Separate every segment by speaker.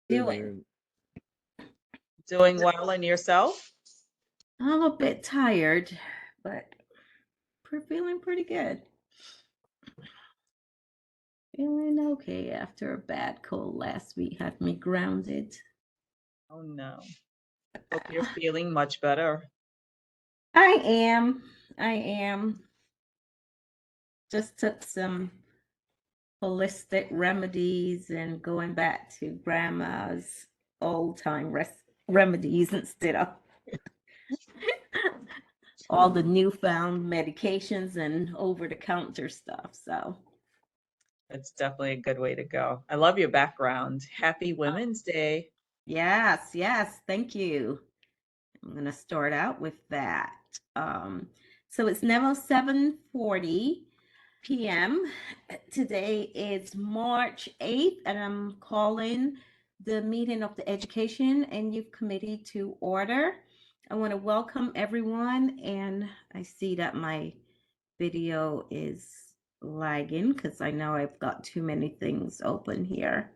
Speaker 1: Doing.
Speaker 2: Evening.
Speaker 3: Doing well and yourself?
Speaker 1: I'm a bit tired, but we're feeling pretty good. Feeling okay after a bad cold last week had me grounded.
Speaker 3: Oh no. Hope you're feeling much better.
Speaker 1: I am. I am. Just took some holistic remedies and going back to grandma's old time remedies instead of all the newfound medications and over the counter stuff. So,
Speaker 3: It's definitely a good way to go. I love your background. Happy Women's Day.
Speaker 1: yes, thank you. I'm going to start out with that. So it's now 7:40 p.m. Today is March 8th, and I'm calling the meeting of the Education and Youth Committee to order. I want to welcome everyone, and I see that my video is lagging because I know I've got too many things open here.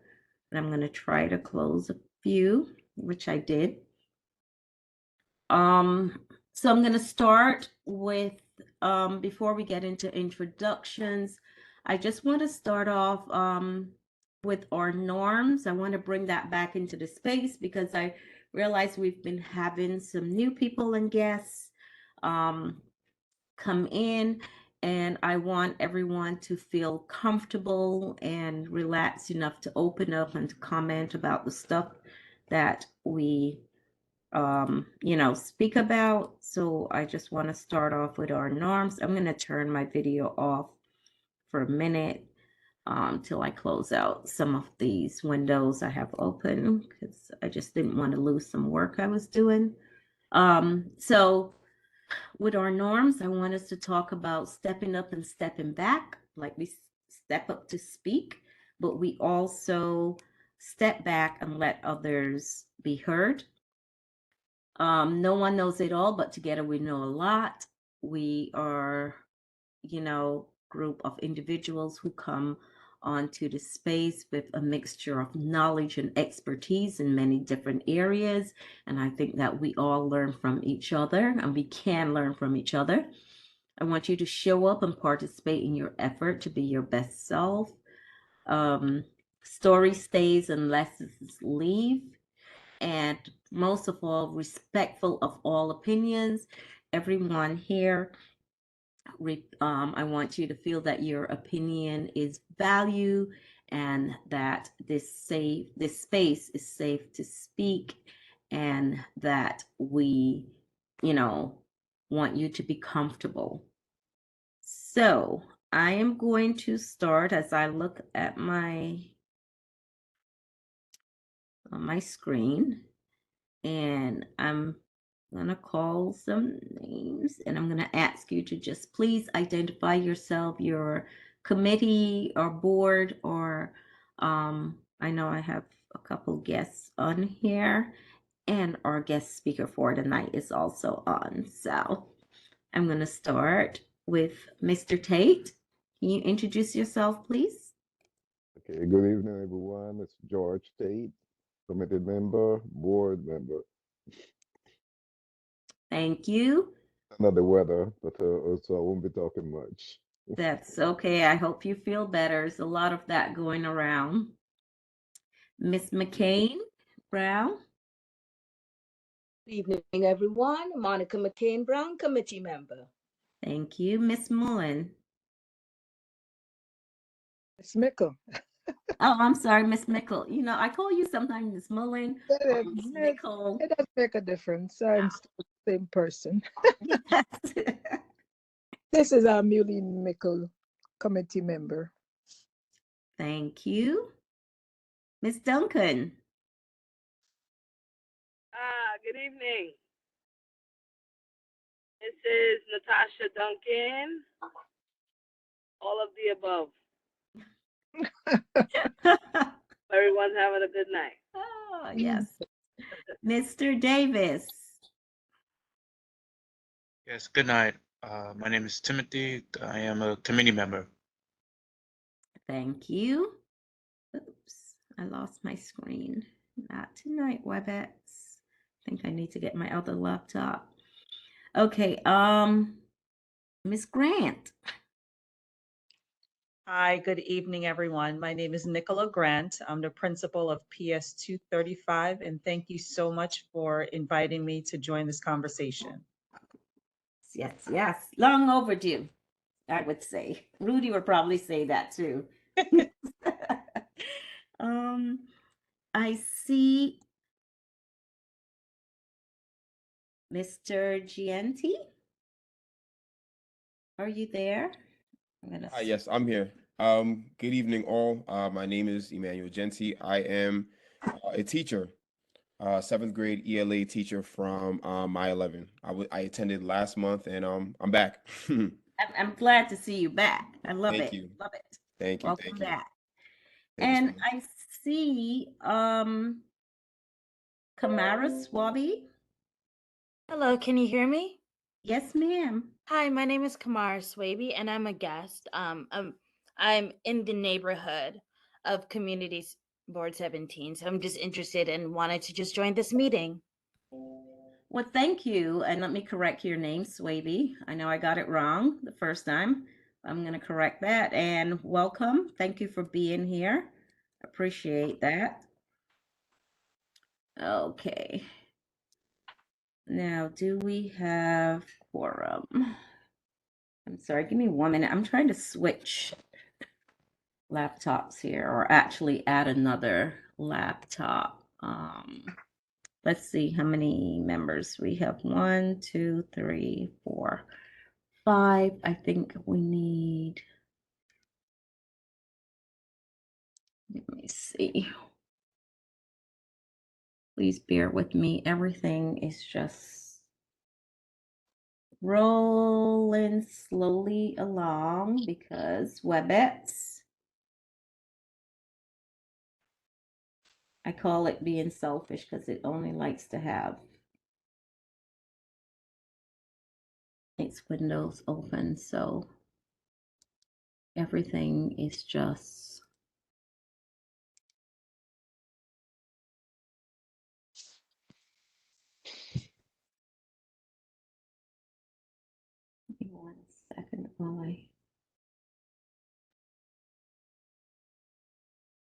Speaker 1: And I'm going to try to close a few, which I did. So I'm going to start with, before we get into introductions, I just want to start off with our norms. I want to bring that back into the space because I realize we've been having some new people and guests come in, and I want everyone to feel comfortable and relaxed enough to open up and to comment about the stuff that we speak about. So I just want to start off with our norms. I'm going to turn my video off for a minute till I close out some of these windows I have open because I just didn't want to lose some work I was doing. So with our norms, I want us to talk about stepping up and stepping back, like we step up to speak, but we also step back and let others be heard. No one knows it all, but together we know a lot. We are, group of individuals who come onto the space with a mixture of knowledge and expertise in many different areas. And I think that we all learn from each other and we can learn from each other. I want you to show up and participate in your effort to be your best self. Story stays and lessons leave. And most of all, respectful of all opinions. Everyone here, I want you to feel that your opinion is valued and that this space is safe to speak, and that we, want you to be comfortable. So I am going to start as I look at on my screen, and I'm gonna call some names, and I'm gonna ask you to just please identify yourself, your committee or board, or I know I have a couple guests on here, and our guest speaker for tonight is also on. So I'm gonna start with Mr. Tate. Can you introduce yourself, please?
Speaker 2: Okay, good evening, everyone. It's George Tate, committee member, board member.
Speaker 1: Thank you.
Speaker 2: Another weather, but so I won't be talking much.
Speaker 1: That's okay. I hope you feel better. There's a lot of that going around. Miss McCain Brown.
Speaker 4: Good evening, everyone. Monica McCain Brown, committee member.
Speaker 1: Thank you. Miss Mullen.
Speaker 5: Miss Mickle.
Speaker 1: Oh, I'm sorry, Miss Mickle. I call you sometimes Miss Mullen or Miss Mickle.
Speaker 5: It doesn't make a difference. I'm still the same person.
Speaker 1: Yes.
Speaker 5: This is our Muley Mickle, committee member.
Speaker 1: Thank you. Miss Duncan.
Speaker 6: Good evening. This is Natasha Duncan. All of the above. Everyone's having a good night.
Speaker 1: Oh, yes. Mr. Davis.
Speaker 7: Yes, good night. My name is Timothy. I am a committee member.
Speaker 1: Thank you. Oops, I lost my screen. Not tonight, WebEx. I think I need to get my other laptop. Okay, Miss Grant.
Speaker 3: Hi, good evening, everyone. My name is Nicola Grant. I'm the principal of PS 235, and thank you so much for inviting me to join this conversation.
Speaker 1: Yes, yes, long overdue, I would say. Rudy would probably say that too. I see Mr. Gianti. Are you there? I'm gonna
Speaker 8: Hi, yes, I'm here. Good evening, all. My name is Emmanuel Genti. I am a teacher, seventh grade ELA teacher from my 11. I attended last month, and I'm back.
Speaker 1: I'm glad to see you back. I love
Speaker 8: Thank
Speaker 1: it.
Speaker 8: you.
Speaker 1: Love it.
Speaker 8: Thank you.
Speaker 1: Welcome
Speaker 8: Thank you.
Speaker 1: back.
Speaker 8: Thank you so
Speaker 1: And
Speaker 8: much.
Speaker 1: I see Kamara Swabi.
Speaker 9: Hello, can you hear me?
Speaker 1: Yes, ma'am.
Speaker 9: Hi, my name is Kamara Swaby, and I'm a guest. I'm in the neighborhood of Communities Board 17, so I'm just interested and wanted to just join this meeting.
Speaker 1: Well, thank you. And let me correct your name, Swaby. I know I got it wrong the first time. I'm going to correct that. And welcome. Thank you for being here. Appreciate that. Okay. Now, do we have quorum? I'm sorry, give me 1 minute. I'm trying to switch laptops here, or actually add another laptop. Let's see how many members we have. 1, 2, 3, 4, 5. I think we need, let me see. Please bear with me. Everything is just rolling slowly along because WebEx, I call it being selfish because it only likes to have its windows open. So everything is just give me 1 second while I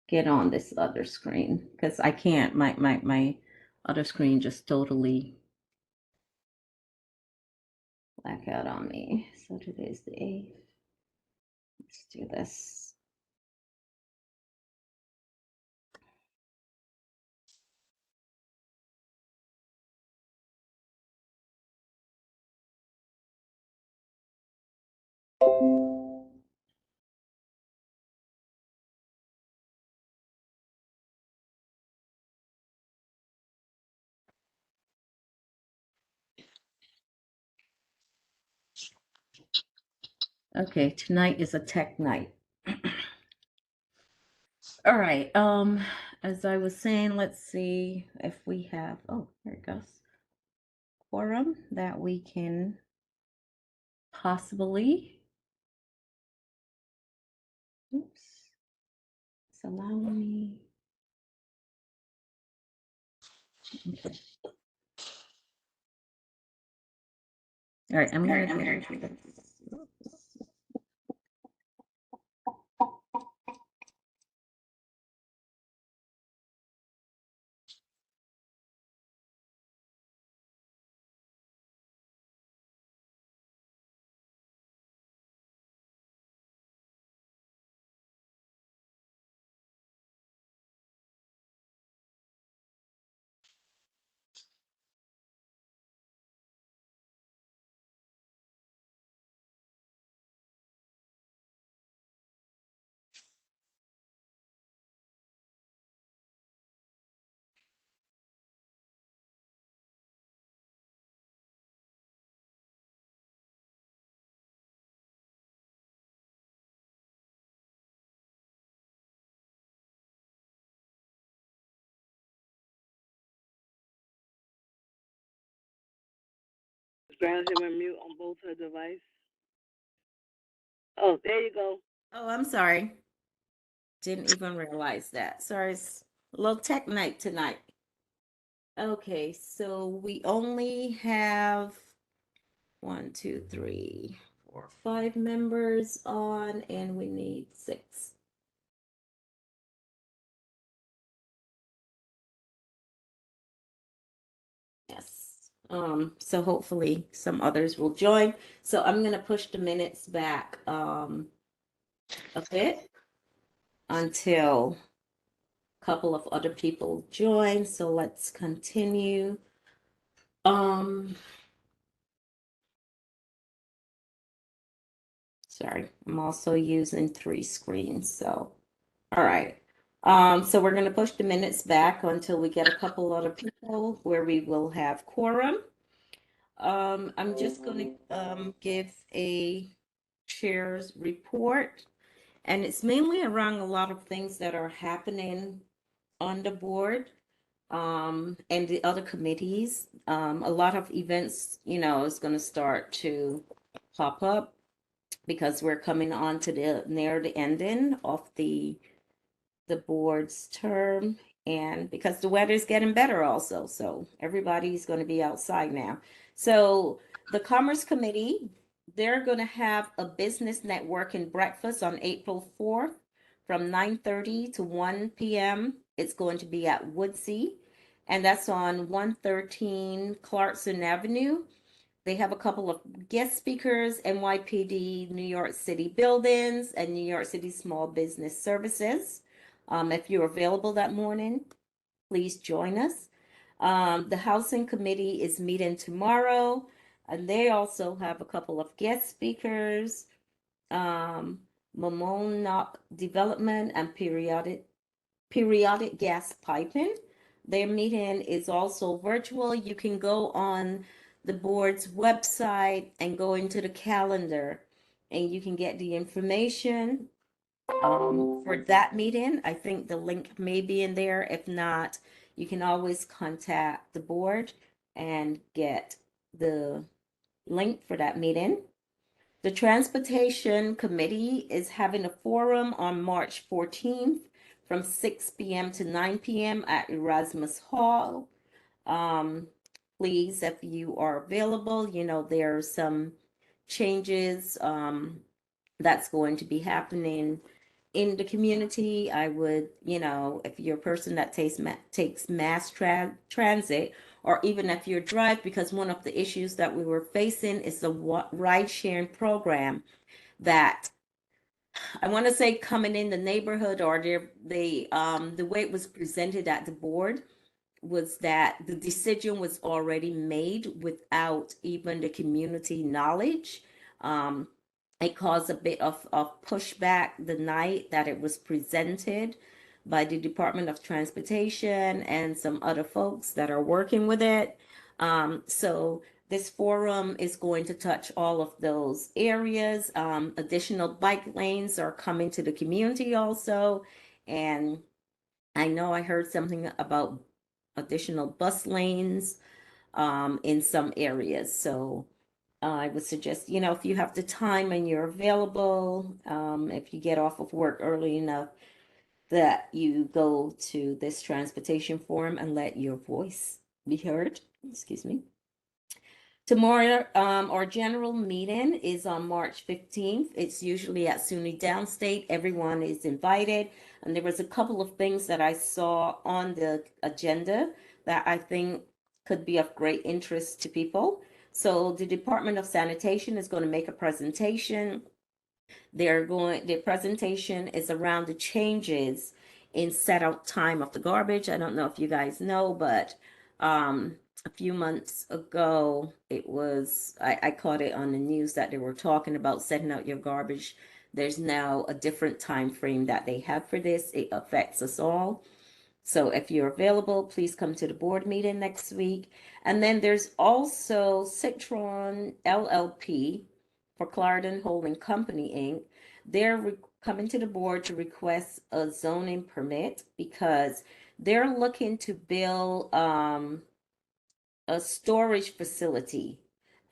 Speaker 1: get on this other screen because I can't, my other screen just totally black out on me. So today's the 8th. Let's do this. Okay, tonight is a tech night. All right, as I was saying, let's see if we have, oh, there it goes. Quorum that we can possibly, oops, it's allowing me. Okay. All right, I'm gonna do this.
Speaker 6: Grant him a mute on both her device. Oh, there you go.
Speaker 1: Oh, I'm sorry. Didn't even realize that. Sorry, Little tech night tonight. Okay, so we only have 1, 2, 3, 4, 5 members on, and we need 6. Yes. So hopefully some others will join. So I'm gonna push the minutes back a bit until a couple of other people join. So let's continue. Sorry, I'm also using 3 screens, so all right. So we're gonna push the minutes back until we get a couple other people where we will have quorum. I'm just gonna give a chair's report, and it's mainly around a lot of things that are happening on the board and the other committees. A lot of events, is gonna start to pop up because we're coming on to the near the ending of the board's term, and because the weather's getting better also, so everybody's going to be outside now. So the Commerce Committee, they're going to have a business networking breakfast on April 4th from 9:30 to 1 p.m. It's going to be at Woodsey, and that's on 113 Clarkson Avenue. They have a couple of guest speakers, NYPD, New York City Buildings, and New York City Small Business Services. If you're available that morning, please join us. The Housing Committee is meeting tomorrow, and they also have a couple of guest speakers. Monadnock Development and Periodic Gas Piping. Their meeting is also virtual. You can go on the board's website and go into the calendar, and you can get the information for that meeting. I think the link may be in there. If not, you can always contact the board and get the link for that meeting. The Transportation Committee is having a forum on March 14th from 6 p.m. to 9 p.m. at Erasmus Hall. Please, if you are available, there are some changes that's going to be happening in the community. I would, if you're a person that takes mass transit, or even if you drive, because one of the issues that we were facing is the ride sharing program that I want to say coming in the neighborhood, or the way it was presented at the board was that the decision was already made without even the community knowledge. It caused a bit of pushback the night that it was presented by the Department of Transportation and some other folks that are working with it. So this forum is going to touch all of those areas. Additional bike lanes are coming to the community also. And I know I heard something about additional bus lanes in some areas. So I would suggest, if you have the time and you're available, if you get off of work early enough, that you go to this transportation forum and let your voice be heard. Excuse me. Tomorrow, our general meeting is on March 15th. It's usually at SUNY Downstate. Everyone is invited. And there was a couple of things that I saw on the agenda that I think could be of great interest to people. So the Department of Sanitation is going to make a presentation. Their presentation is around the changes in set out time of the garbage. I don't know if you guys know, but a few months ago, I caught it on the news that they were talking about setting out your garbage. There's now a different time frame that they have for this. It affects us all. So if you're available, please come to the board meeting next week. And then there's also Citron LLP for Clarendon Holding Company, Inc. They're coming to the board to request a zoning permit because they're looking to build a storage facility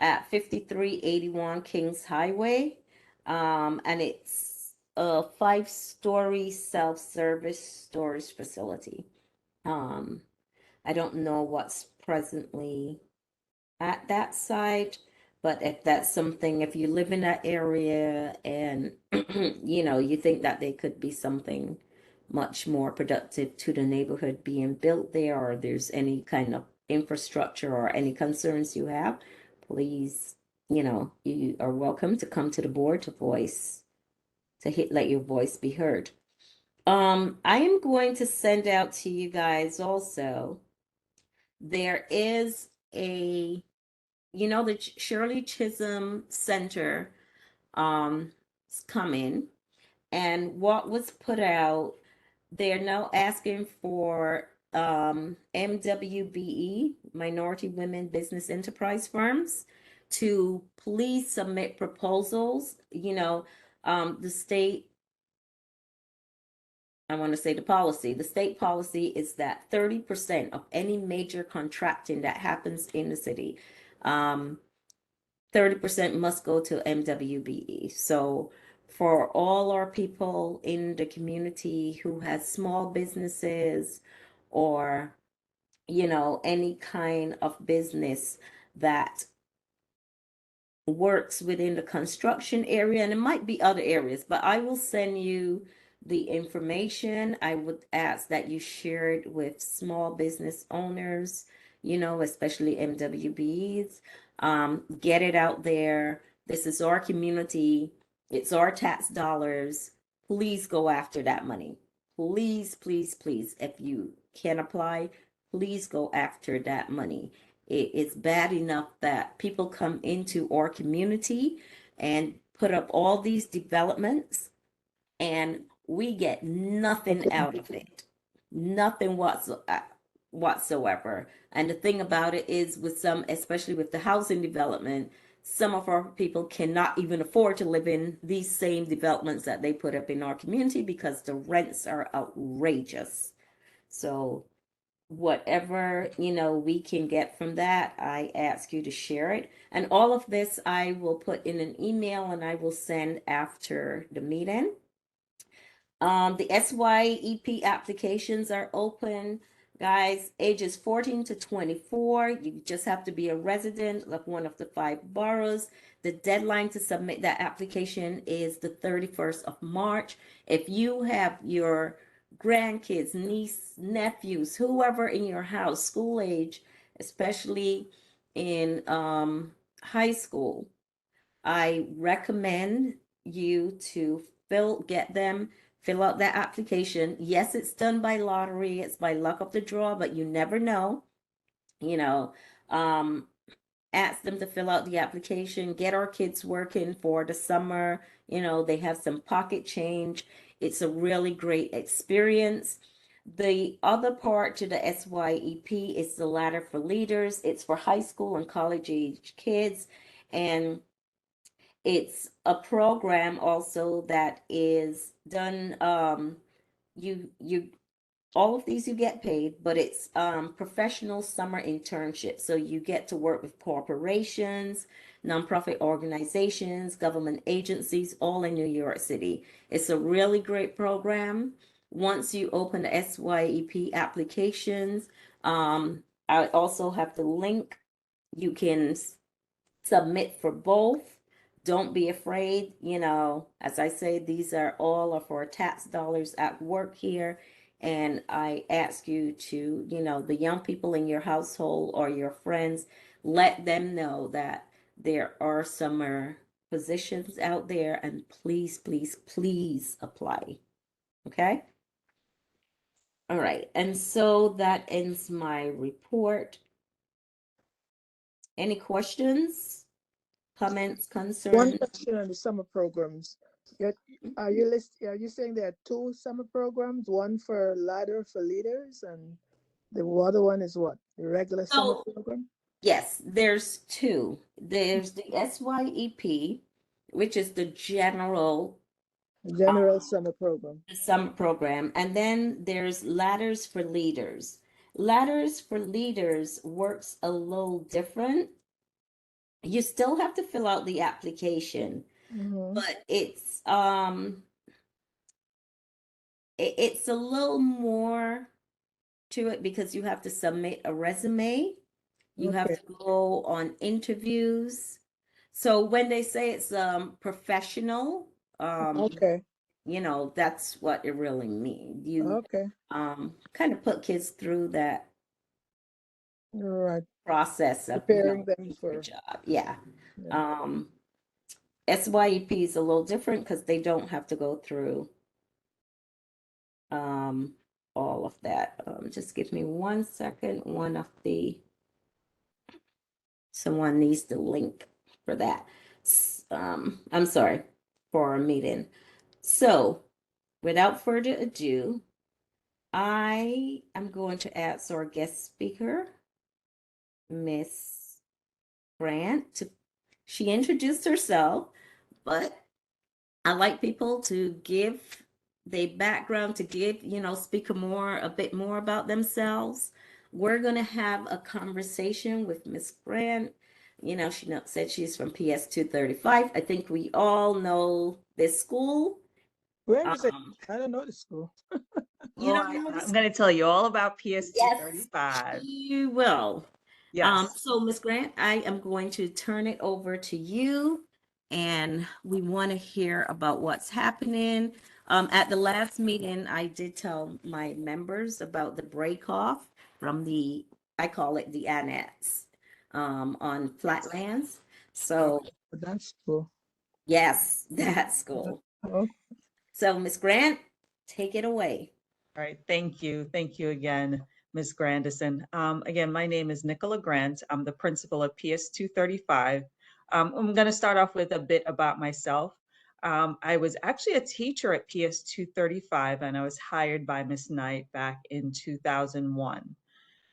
Speaker 1: at 5381 Kings Highway. And it's a 5-story self-service storage facility. Um, I don't know what's presently at that site, but if that's something, if you live in that area and you think that they could be something much more productive to the neighborhood being built there, or there's any kind of infrastructure or any concerns you have, please, you are welcome to come to the board let your voice be heard. I am going to send out to you guys also. There is the Shirley Chisholm Center is coming, and what was put out, they're now asking for MWBE, Minority Women Business Enterprise Firms, to please submit proposals. The state, I want to say the state policy is that 30% of any major contracting that happens in the city, 30% must go to MWBE. So for all our people in the community who has small businesses or, any kind of business that works within the construction area, and it might be other areas, but I will send you the information. I would ask that you share it with small business owners, especially MWBs. Get it out there. This is our community. It's our tax dollars. Please go after that money. Please, please, please. If you can apply, please go after that money. It's bad enough that people come into our community and put up all these developments and we get nothing out of it. Nothing whatsoever. And the thing about it is with some, especially with the housing development, some of our people cannot even afford to live in these same developments that they put up in our community because the rents are outrageous. So whatever we can get from that, I ask you to share it. And all of this I will put in an email and I will send after the meeting. The SYEP applications are open, guys, ages 14 to 24. You just have to be a resident of one of the 5 boroughs. The deadline to submit that application is the 31st of March. If you have your grandkids, niece, nephews, whoever in your house, school age, especially in high school, I recommend you to fill out that application. Yes, it's done by lottery, it's by luck of the draw, but you never know. Ask them to fill out the application, get our kids working for the summer. They have some pocket change. It's a really great experience. The other part to the SYEP is the Ladder for Leaders. It's for high school and college age kids. And it's a program also that is done, you all of these you get paid, but it's professional summer internship. So you get to work with corporations, nonprofit organizations, government agencies, all in New York City. It's a really great program. Once you open the SYEP applications, I also have the link. You can submit for both. Don't be afraid. As I say, these are all of our tax dollars at work here. And I ask you to, the young people in your household or your friends, let them know that there are summer positions out there, and please, please, please apply. Okay? All right. And so that ends my report. Any questions, comments,
Speaker 5: One
Speaker 1: concerns?
Speaker 5: question on the summer programs. Are you saying there are 2 summer programs? One for Ladder for Leaders and the other one is what? The regular summer
Speaker 1: So,
Speaker 5: program?
Speaker 1: yes, there's 2. There's the SYEP, which is the general
Speaker 5: General summer program.
Speaker 1: summer program, and then there's Ladders for Leaders. Ladders for Leaders works a little different. You still have to fill out the application,
Speaker 5: Mhm.
Speaker 1: but it's it's a little more to it because you have to submit a resume. You have
Speaker 5: Okay.
Speaker 1: to go on interviews. So when they say it's professional,
Speaker 5: Okay.
Speaker 1: you know, that's what it really means. You
Speaker 5: Okay.
Speaker 1: kind of put kids through that
Speaker 5: All right.
Speaker 1: process of, you
Speaker 5: Preparing
Speaker 1: know,
Speaker 5: them
Speaker 1: your
Speaker 5: for.
Speaker 1: job. Yeah.
Speaker 5: Yeah.
Speaker 1: SYEP is a little different because they don't have to go through all of that. Just give me 1 second. Someone needs the link for that. I'm sorry, for our meeting. So without further ado, I am going to ask our guest speaker, Miss Grant, she introduced herself, but I like people to give their background, to give, you know, speak a bit more about themselves. We're going to have a conversation with Miss Grant. You know, she said she's from PS 235. I think we all know this school.
Speaker 5: Where is it?
Speaker 1: Um,
Speaker 5: I don't know the school.
Speaker 1: you
Speaker 3: Oh,
Speaker 1: don't know
Speaker 3: I'm
Speaker 1: this?
Speaker 3: going to tell you all about PS
Speaker 1: Yes,
Speaker 3: 235.
Speaker 1: you will.
Speaker 3: Yes.
Speaker 1: So Miss Grant, I am going to turn it over to you, and we want to hear about what's happening. At the last meeting, I did tell my members about the break off from I call it the annex, on Flatlands. So
Speaker 5: That's cool.
Speaker 1: yes, that school.
Speaker 5: Oh,
Speaker 1: So Miss Grant, take it away.
Speaker 3: All right, thank you. Thank you again, Ms. Grandison. Again, my name is Nicola Grant. I'm the principal of PS 235. I'm going to start off with a bit about myself. I was actually a teacher at PS 235, and I was hired by Ms. Knight back in 2001.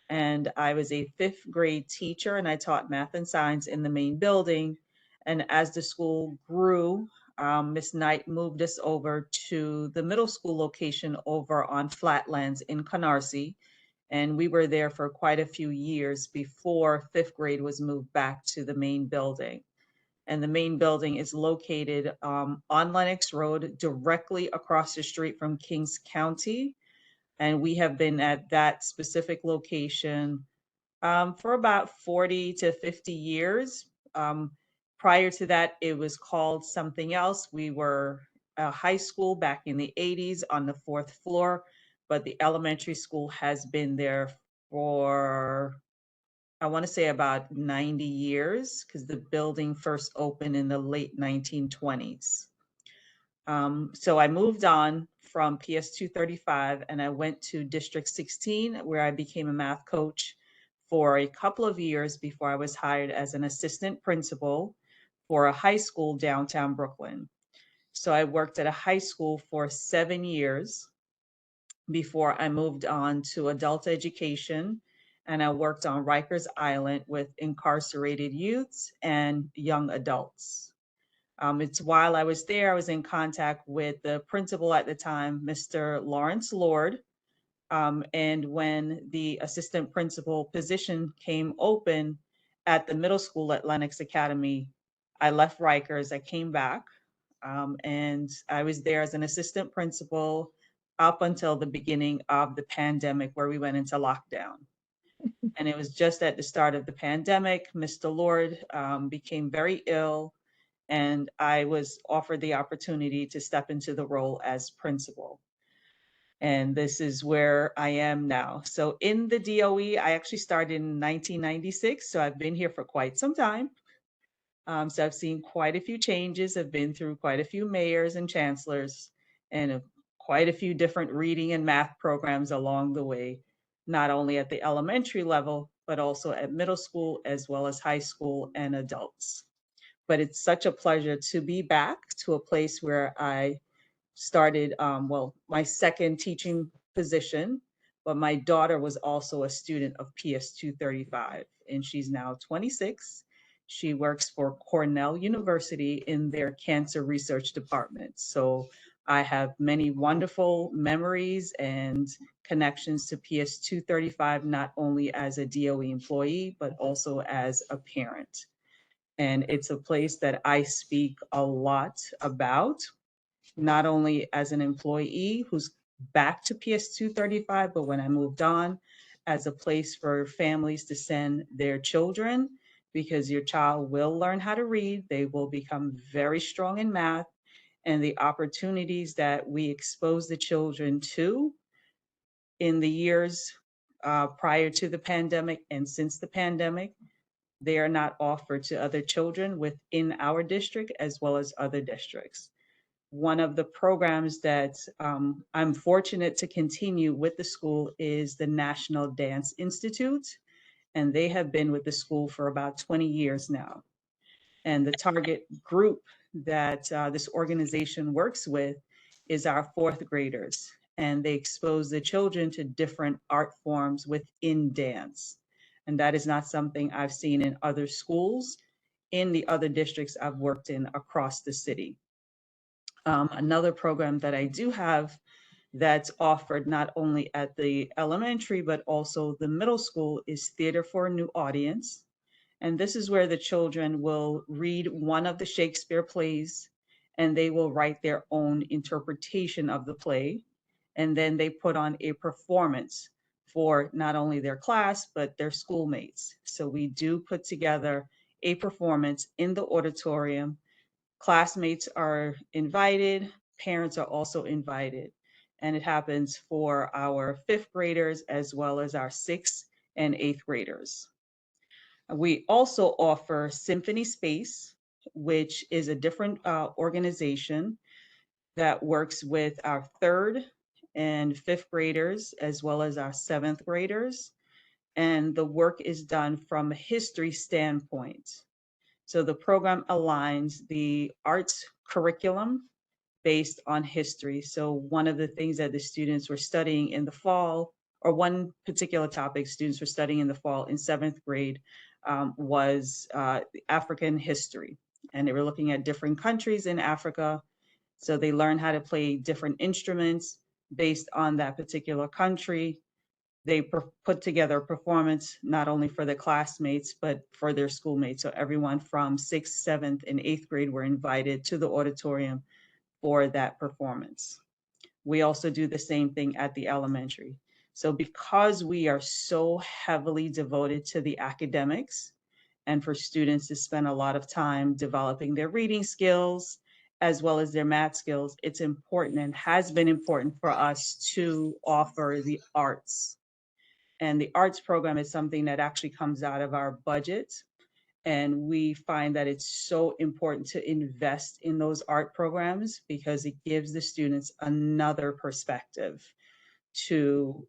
Speaker 3: And I was a 5th grade teacher, and I taught math and science in the main building. And as the school grew, Ms. Knight moved us over to the middle school location over on Flatlands in Canarsie. And we were there for quite a few years before 5th grade was moved back to the main building. And the main building is located on Lenox Road, directly across the street from Kings County. And we have been at that specific location for about 40 to 50 years. Prior to that, it was called something else. We were a high school back in the 80s on the 4th floor, but the elementary school has been there for, I want to say, about 90 years, because the building first opened in the late 1920s. So I moved on from PS 235 and I went to District 16, where I became a math coach for a couple of years before I was hired as an assistant principal for a high school downtown Brooklyn. So I worked at a high school for 7 years before I moved on to adult education. And I worked on Rikers Island with incarcerated youths and young adults. It's while I was there, I was in contact with the principal at the time, Mr. Lawrence Lord. And when the assistant principal position came open at the middle school at Lenox Academy, I left Rikers, I came back, and I was there as an assistant principal up until the beginning of the pandemic, where we went into lockdown. And it was just at the start of the pandemic, Mr. Lord became very ill, and I was offered the opportunity to step into the role as principal. And this is where I am now. So in the DOE, I actually started in 1996, so I've been here for quite some time. So I've seen quite a few changes. I've been through quite a few mayors and chancellors, and quite a few different reading and math programs along the way, not only at the elementary level, but also at middle school, as well as high school and adults. But it's such a pleasure to be back to a place where I started, my second teaching position, but my daughter was also a student of PS 235, and she's now 26. She works for Cornell University in their cancer research department. So I have many wonderful memories and connections to PS 235, not only as a DOE employee, but also as a parent. And it's a place that I speak a lot about, not only as an employee who's back to PS 235, but when I moved on, as a place for families to send their children, because your child will learn how to read, they will become very strong in math, and the opportunities that we expose the children to in the years prior to the pandemic and since the pandemic, they are not offered to other children within our district as well as other districts. One of the programs that I'm fortunate to continue with the school is the National Dance Institute, and they have been with the school for about 20 years now. And the target group that this organization works with is our fourth graders, and they expose the children to different art forms within dance. And that is not something I've seen in other schools in the other districts I've worked in across the city. Another program that I do have that's offered not only at the elementary, but also the middle school is Theater for a New Audience. And this is where the children will read one of the Shakespeare plays and they will write their own interpretation of the play. And then they put on a performance for not only their class, but their schoolmates. So we do put together a performance in the auditorium. Classmates are invited, parents are also invited. And it happens for our fifth graders as well as our sixth and eighth graders. We also offer Symphony Space, which is a different organization that works with our third and fifth graders, as well as our seventh graders. And the work is done from a history standpoint. So the program aligns the arts curriculum based on history. So one of the things that the students were studying in the fall, or one particular topic students were studying in the fall in seventh grade, was African history. And they were looking at different countries in Africa. So they learned how to play different instruments based on that particular country. They put together a performance not only for the classmates, but for their schoolmates. So everyone from sixth, seventh, and eighth grade were invited to the auditorium for that performance. We also do the same thing at the elementary. So because we are so heavily devoted to the academics and for students to spend a lot of time developing their reading skills as well as their math skills, it's important and has been important for us to offer the arts. And the arts program is something that actually comes out of our budget. And we find that it's so important to invest in those art programs because it gives the students another perspective to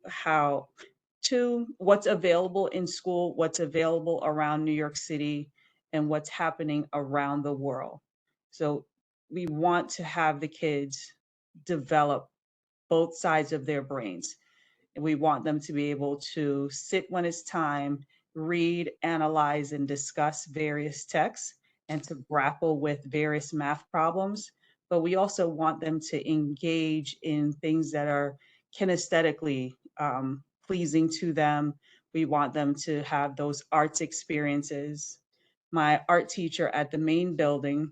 Speaker 3: what's available in school, what's available around New York City, and what's happening around the world. So we want to have the kids develop both sides of their brains. And we want them to be able to sit when it's time, read, analyze, and discuss various texts and to grapple with various math problems. But we also want them to engage in things that are kinesthetically pleasing to them. We want them to have those arts experiences. My art teacher at the main building,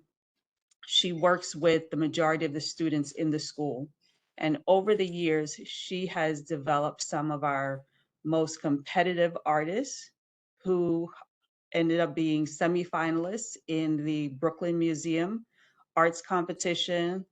Speaker 3: she works with the majority of the students in the school. And over the years, she has developed some of our most competitive artists who ended up being semifinalists in the Brooklyn Museum Arts Competition,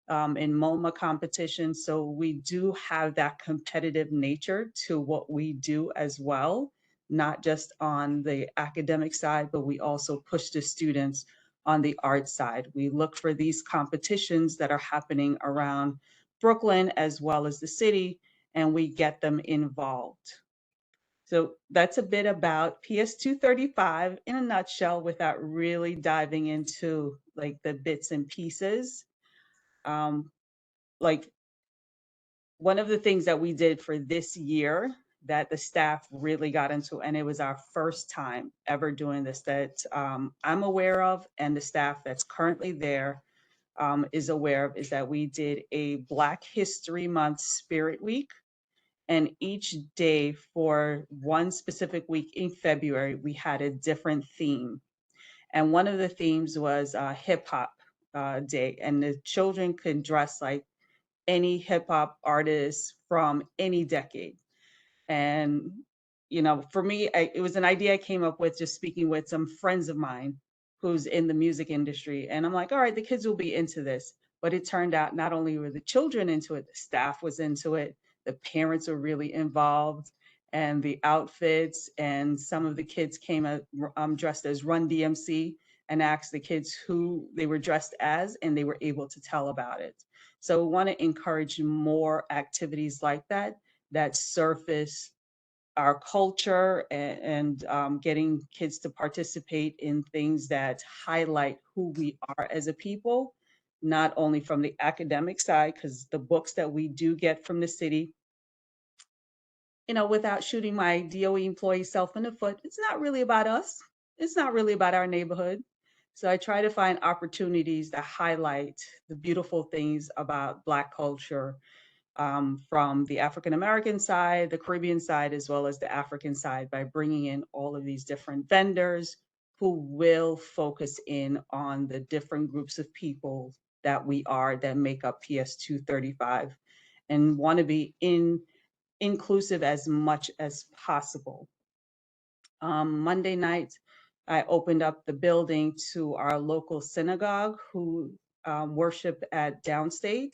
Speaker 3: in MoMA competition. So we do have that competitive nature to what we do as well, not just on the academic side, but we also push the students on the art side. We look for these competitions that are happening around Brooklyn as well as the city, and we get them involved. So that's a bit about PS 235 in a nutshell without really diving into like the bits and pieces. Like one of the things that we did for this year that the staff really got into, and it was our first time ever doing this that I'm aware of, and the staff that's currently there is aware of, is that we did a Black History Month Spirit Week. And each day for one specific week in February, we had a different theme. And one of the themes was hip hop day. And the children could dress like any hip hop artist from any decade. And, for me, it was an idea I came up with just speaking with some friends of mine who's in the music industry. And I'm like, all right, the kids will be into this. But it turned out not only were the children into it, the staff was into it, the parents were really involved, and the outfits. And some of the kids came dressed as Run DMC and asked the kids who they were dressed as, and they were able to tell about it. So we want to encourage more activities like that surface our culture and getting kids to participate in things that highlight who we are as a people, not only from the academic side, because the books that we do get from the city, without shooting my DOE employee self in the foot, it's not really about us. It's not really about our neighborhood. So I try to find opportunities that highlight the beautiful things about Black culture, from the African American side, the Caribbean side, as well as the African side, by bringing in all of these different vendors who will focus in on the different groups of people that make up PS 235, and want to be inclusive as much as possible. Monday night, I opened up the building to our local synagogue who worship at Downstate,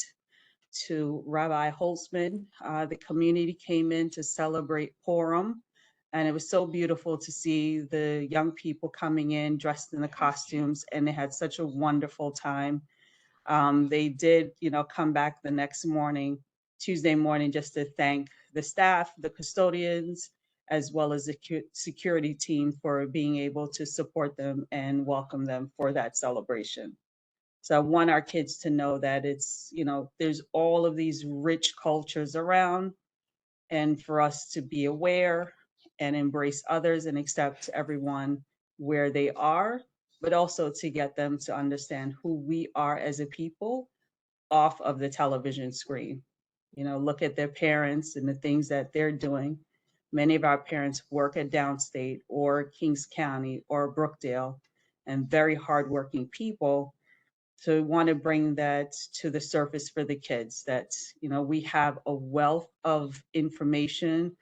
Speaker 3: to Rabbi Holtzman. The community came in to celebrate Purim, and it was so beautiful to see the young people coming in dressed in the costumes, and they had such a wonderful time. They did, come back the next morning, Tuesday morning, just to thank the staff, the custodians, as well as the security team for being able to support them and welcome them for that celebration. So I want our kids to know that there's all of these rich cultures around, and for us to be aware and embrace others and accept everyone where they are, but also to get them to understand who we are as a people off of the television screen. Look at their parents and the things that they're doing. Many of our parents work at Downstate or Kings County or Brookdale, and very hardworking people. So we want to bring that to the surface for the kids, that, we have a wealth of information,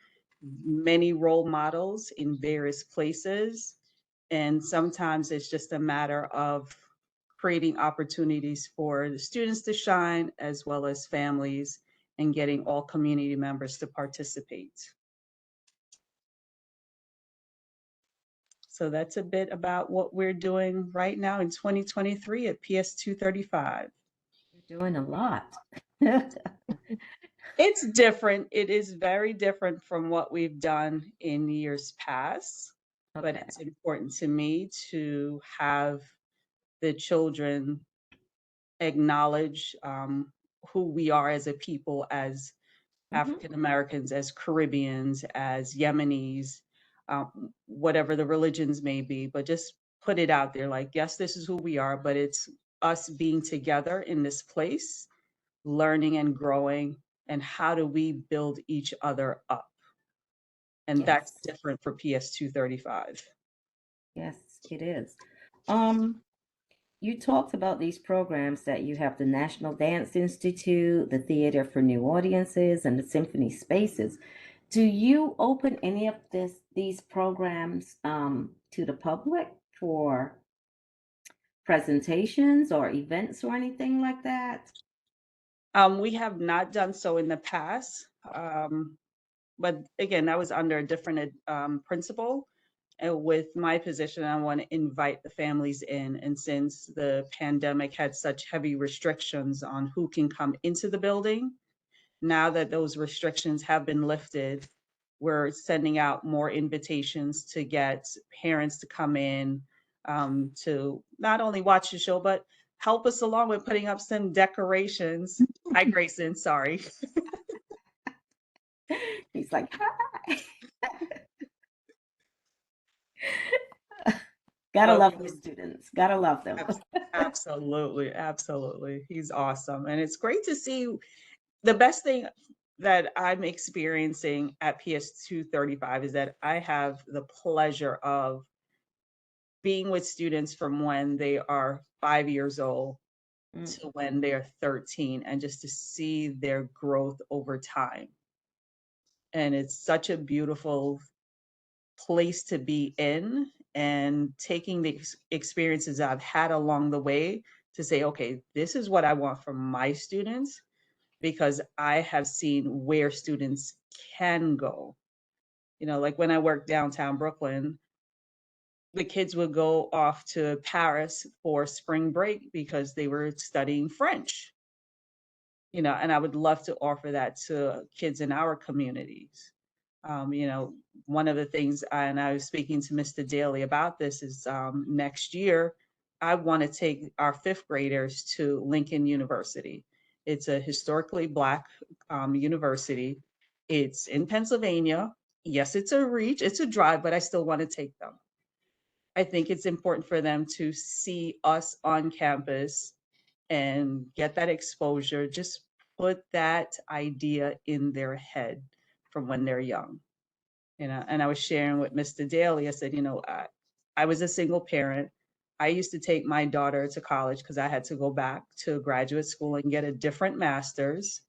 Speaker 3: many role models in various places. And sometimes it's just a matter of creating opportunities for the students to shine, as well as families, and getting all community members to participate. So that's a bit about what we're doing right now in 2023 at PS 235.
Speaker 1: You're doing a lot.
Speaker 3: It's different. It is very different from what we've done in years past, but
Speaker 1: Okay.
Speaker 3: it's important to me to have the children acknowledge who we are as a people, as African Americans, as Caribbeans, as Yemenis, whatever the religions may be, but just put it out there like, yes, this is who we are, but it's us being together in this place, learning and growing, and how do we build each other up? And that's
Speaker 1: Yes.
Speaker 3: different for PS 235.
Speaker 1: Yes, it is. You talked about these programs that you have, the National Dance Institute, the Theater for New Audiences, and the Symphony Spaces. Do you open any of these programs to the public for presentations or events or anything like that?
Speaker 3: We have not done so in the past, but again, that was under a different principal. And with my position, I want to invite the families in. And since the pandemic had such heavy restrictions on who can come into the building, now that those restrictions have been lifted, we're sending out more invitations to get parents to come in, to not only watch the show, but help us along with putting up some decorations. Hi, Grayson, sorry.
Speaker 1: He's like, hi. Gotta love your students. Gotta love them.
Speaker 3: Absolutely, absolutely. He's awesome. And it's great to see. The best thing that I'm experiencing at PS 235 is that I have the pleasure of being with students from when they are 5 years old
Speaker 1: Mm.
Speaker 3: to when they're 13, and just to see their growth over time. And it's such a beautiful place to be in, and taking the experiences I've had along the way to say, okay, this is what I want for my students, because I have seen where students can go. You know, like when I worked downtown Brooklyn, the kids would go off to Paris for spring break because they were studying French. You know, and I would love to offer that to kids in our communities. You know, one of the things, and I was speaking to Mr. Daly about this, is next year, I want to take our fifth graders to Lincoln University. It's a historically Black university. It's in Pennsylvania. Yes, it's a reach, it's a drive, but I still want to take them. I think it's important for them to see us on campus and get that exposure. Just put that idea in their head from when they're young. You know, and I was sharing with Mr. Daly, I said, you know, I was a single parent. I used to take my daughter to college because I had to go back to graduate school and get a different master's.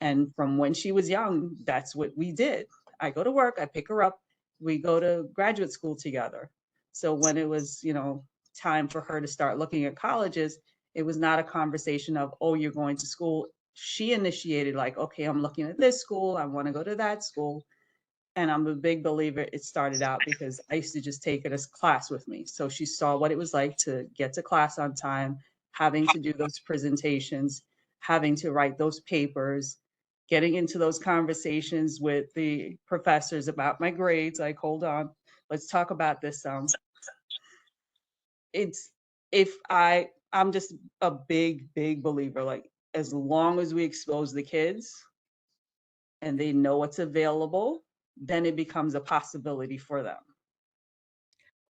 Speaker 3: And from when she was young, that's what we did. I go to work, I pick her up, we go to graduate school together. So when it was, you know, time for her to start looking at colleges, it was not a conversation of, oh, you're going to school. She initiated, like, okay, I'm looking at this school, I want to go to that school. And I'm a big believer, it started out because I used to just take it as class with me. So she saw what it was like to get to class on time, having to do those presentations, having to write those papers, getting into those conversations with the professors about my grades. Like, hold on, let's talk about this. It's, if I'm just a big believer, like, as long as we expose the kids and they know what's available, then it becomes a possibility for them.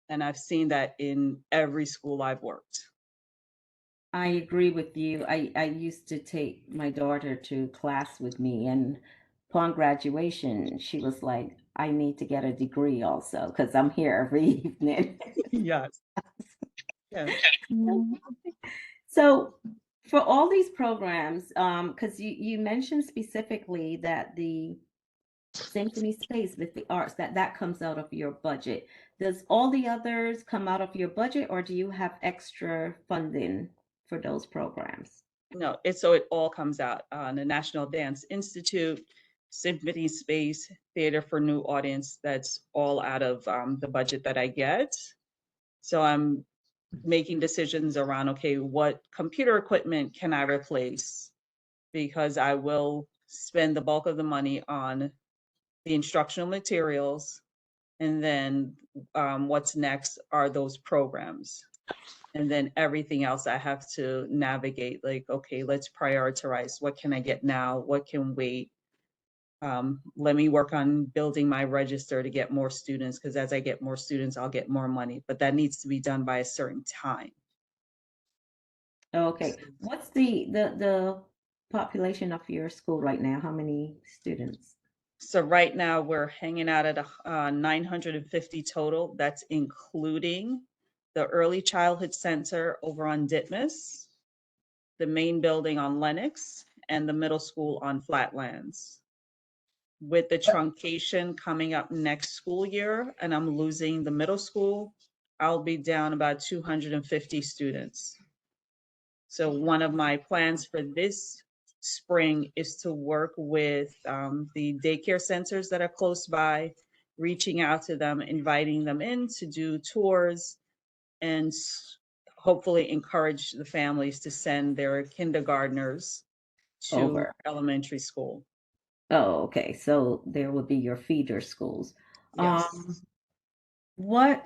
Speaker 3: And I've seen that in every school I've worked.
Speaker 1: I agree with you. I used to take my daughter to class with me, and upon graduation, she was like, I need to get a degree also because I'm here every evening.
Speaker 3: Yes. Yeah.
Speaker 1: So for all these programs, because you mentioned specifically that the Symphony Space with the arts, that comes out of your budget. Does all the others come out of your budget, or do you have extra funding for those programs?
Speaker 3: No, so it all comes out on the National Dance Institute, Symphony Space, Theater for New Audience. That's all out of the budget that I get. So I'm making decisions around, okay, what computer equipment can I replace? Because I will spend the bulk of the money on the instructional materials. And then what's next are those programs. And then everything else I have to navigate, like, okay, let's prioritize. What can I get now? What can wait? Let me work on building my register to get more students, because as I get more students, I'll get more money. But that needs to be done by a certain time.
Speaker 1: Okay. What's the population of your school right now? How many students?
Speaker 3: So right now we're hanging out at 950 total. That's including the Early Childhood Center over on Ditmas, the main building on Lenox, and the middle school on Flatlands. With the truncation coming up next school year, and I'm losing the middle school, I'll be down about 250 students. So one of my plans for this spring is to work with the daycare centers that are close by, reaching out to them, inviting them in to do tours, and hopefully encourage the families to send their kindergartners to
Speaker 1: Over.
Speaker 3: elementary school.
Speaker 1: Oh, okay. So there would be your feeder schools.
Speaker 3: Yes.
Speaker 1: What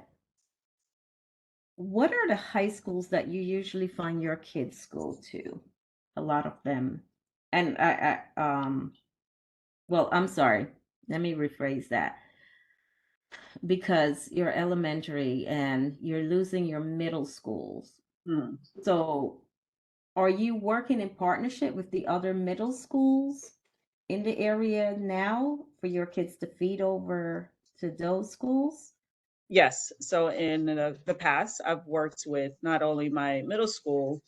Speaker 1: are the high schools that you usually find your kids go to? A lot of them. And well, I'm sorry. Let me rephrase that. Because you're elementary and you're losing your middle schools.
Speaker 3: Hmm.
Speaker 1: So are you working in partnership with the other middle schools in the area now for your kids to feed over to those schools?
Speaker 3: Yes. So in the past, I've worked with not only my middle school,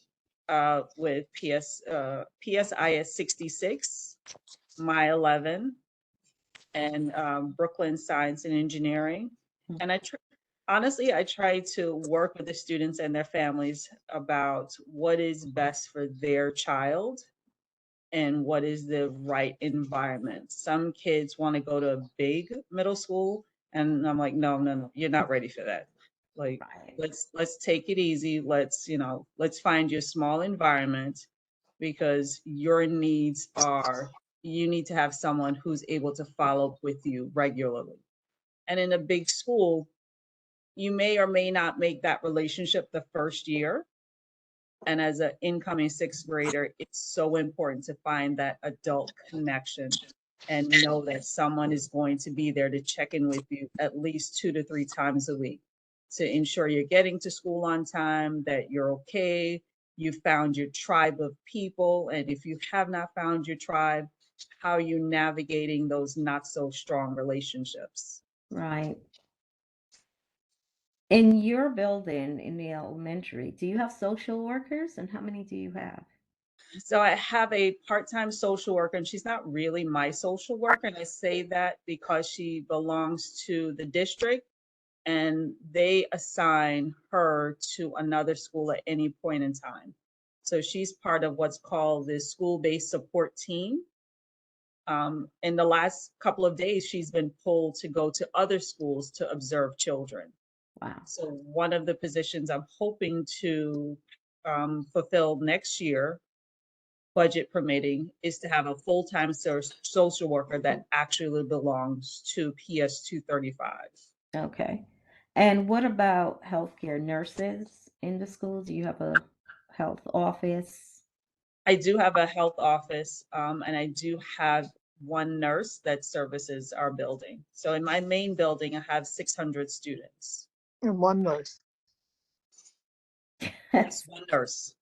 Speaker 3: with PSIS 66, My 11, and Brooklyn Science and Engineering. And honestly, I try to work with the students and their families about what is best for their child and what is the right environment. Some kids want to go to a big middle school, and I'm like, no, no, no, you're not ready for that. Like,
Speaker 1: Right.
Speaker 3: let's take it easy. Let's find your small environment, because your needs are, you need to have someone who's able to follow up with you regularly. And in a big school, you may or may not make that relationship the first year. And as an incoming sixth grader, it's so important to find that adult connection and know that someone is going to be there to check in with you at least 2 to 3 times a week to ensure you're getting to school on time, that you're okay, you found your tribe of people. And if you have not found your tribe, how are you navigating those not so strong relationships?
Speaker 1: Right. In your building in the elementary, do you have social workers, and how many do you have?
Speaker 3: So I have a part-time social worker, and she's not really my social worker. And I say that because she belongs to the district, and they assign her to another school at any point in time. So she's part of what's called the school-based support team. In the last couple of days, she's been pulled to go to other schools to observe children.
Speaker 1: Wow.
Speaker 3: So one of the positions I'm hoping to fulfill next year, budget permitting, is to have a full-time social worker that actually belongs to PS 235.
Speaker 1: Okay. And what about healthcare nurses in the school? Do you have a health office?
Speaker 3: I do have a health office, and I do have one nurse that services our building. So in my main building, I have 600 students.
Speaker 5: And one nurse.
Speaker 3: Yes, one nurse.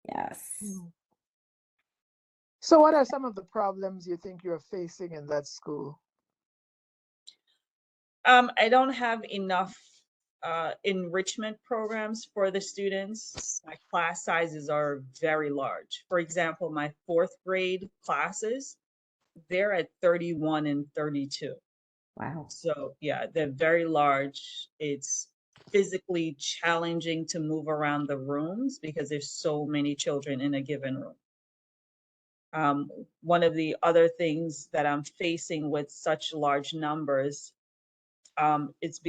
Speaker 1: Yes.
Speaker 5: So what are some of the problems you think you're facing in that school?
Speaker 3: I don't have enough enrichment programs for the students. My class sizes are very large. For example, my fourth grade classes, they're at 31 and 32.
Speaker 1: Wow.
Speaker 3: So yeah, they're very large. It's physically challenging to move around the rooms because there's so many children in a given room. One of the other things that I'm facing with such large numbers, it's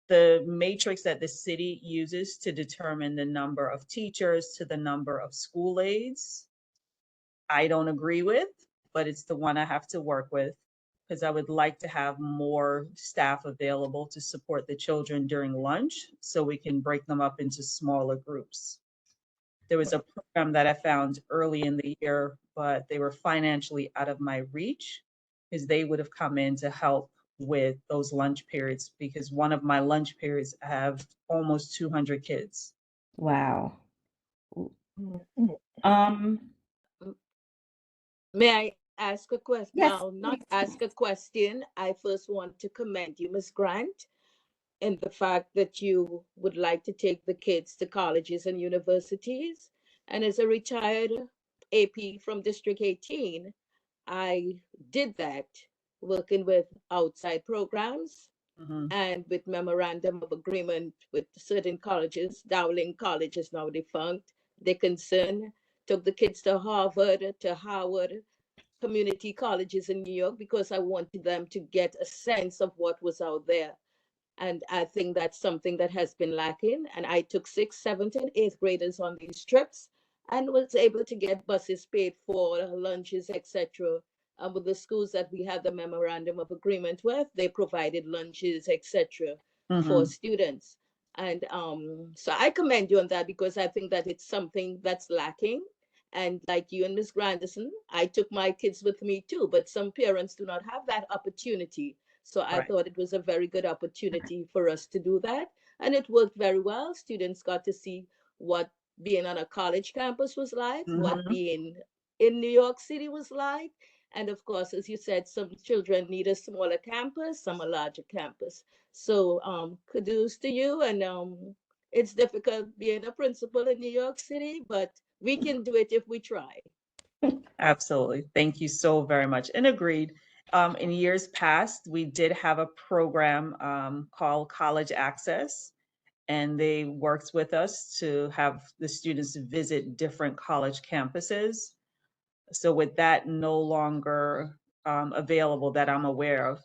Speaker 3: the matrix that the city uses to determine the number of teachers to the number of school aides, I don't agree with, but it's the one I have to work with, because I would like to have more staff available to support the children during lunch so we can break them up into smaller groups. There was a program that I found early in the year, but they were financially out of my reach, because they would have come in to help with those lunch periods, because one of my lunch periods I have almost 200 kids.
Speaker 1: Wow.
Speaker 5: Mm-hmm.
Speaker 4: May I ask a question?
Speaker 1: Yes,
Speaker 4: Well, not
Speaker 1: please.
Speaker 4: ask a question. I first want to commend you, Ms. Grant, and the fact that you would like to take the kids to colleges and universities. And as a retired AP from District 18, I did that working with outside programs
Speaker 3: Mhm.
Speaker 4: and with memorandum of agreement with certain colleges. Dowling College is now defunct. Dickinson took the kids to Harvard, to Howard community colleges in New York, because I wanted them to get a sense of what was out there. And I think that's something that has been lacking. And I took 6th, 7th, and 8th graders on these trips and was able to get buses paid for, lunches, etc. With the schools that we had the memorandum of agreement with, they provided lunches, etc. for
Speaker 3: Mhm.
Speaker 4: students. And so I commend you on that, because I think that it's something that's lacking. And like you and Ms. Grandison, I took my kids with me too, but some parents do not have that opportunity. So I
Speaker 3: Right.
Speaker 4: thought it was a very good opportunity for us to do that. And it worked very well. Students got to see what being on a college campus was like, what
Speaker 3: Mhm.
Speaker 4: being in New York City was like. And of course, as you said, some children need a smaller campus, some a larger campus. So kudos to you. And It's difficult being a principal in New York City, but we can do it if we try.
Speaker 3: Absolutely. Thank you so very much. And agreed. In years past, we did have a program called College Access, and they worked with us to have the students visit different college campuses. So with that no longer available that I'm aware of,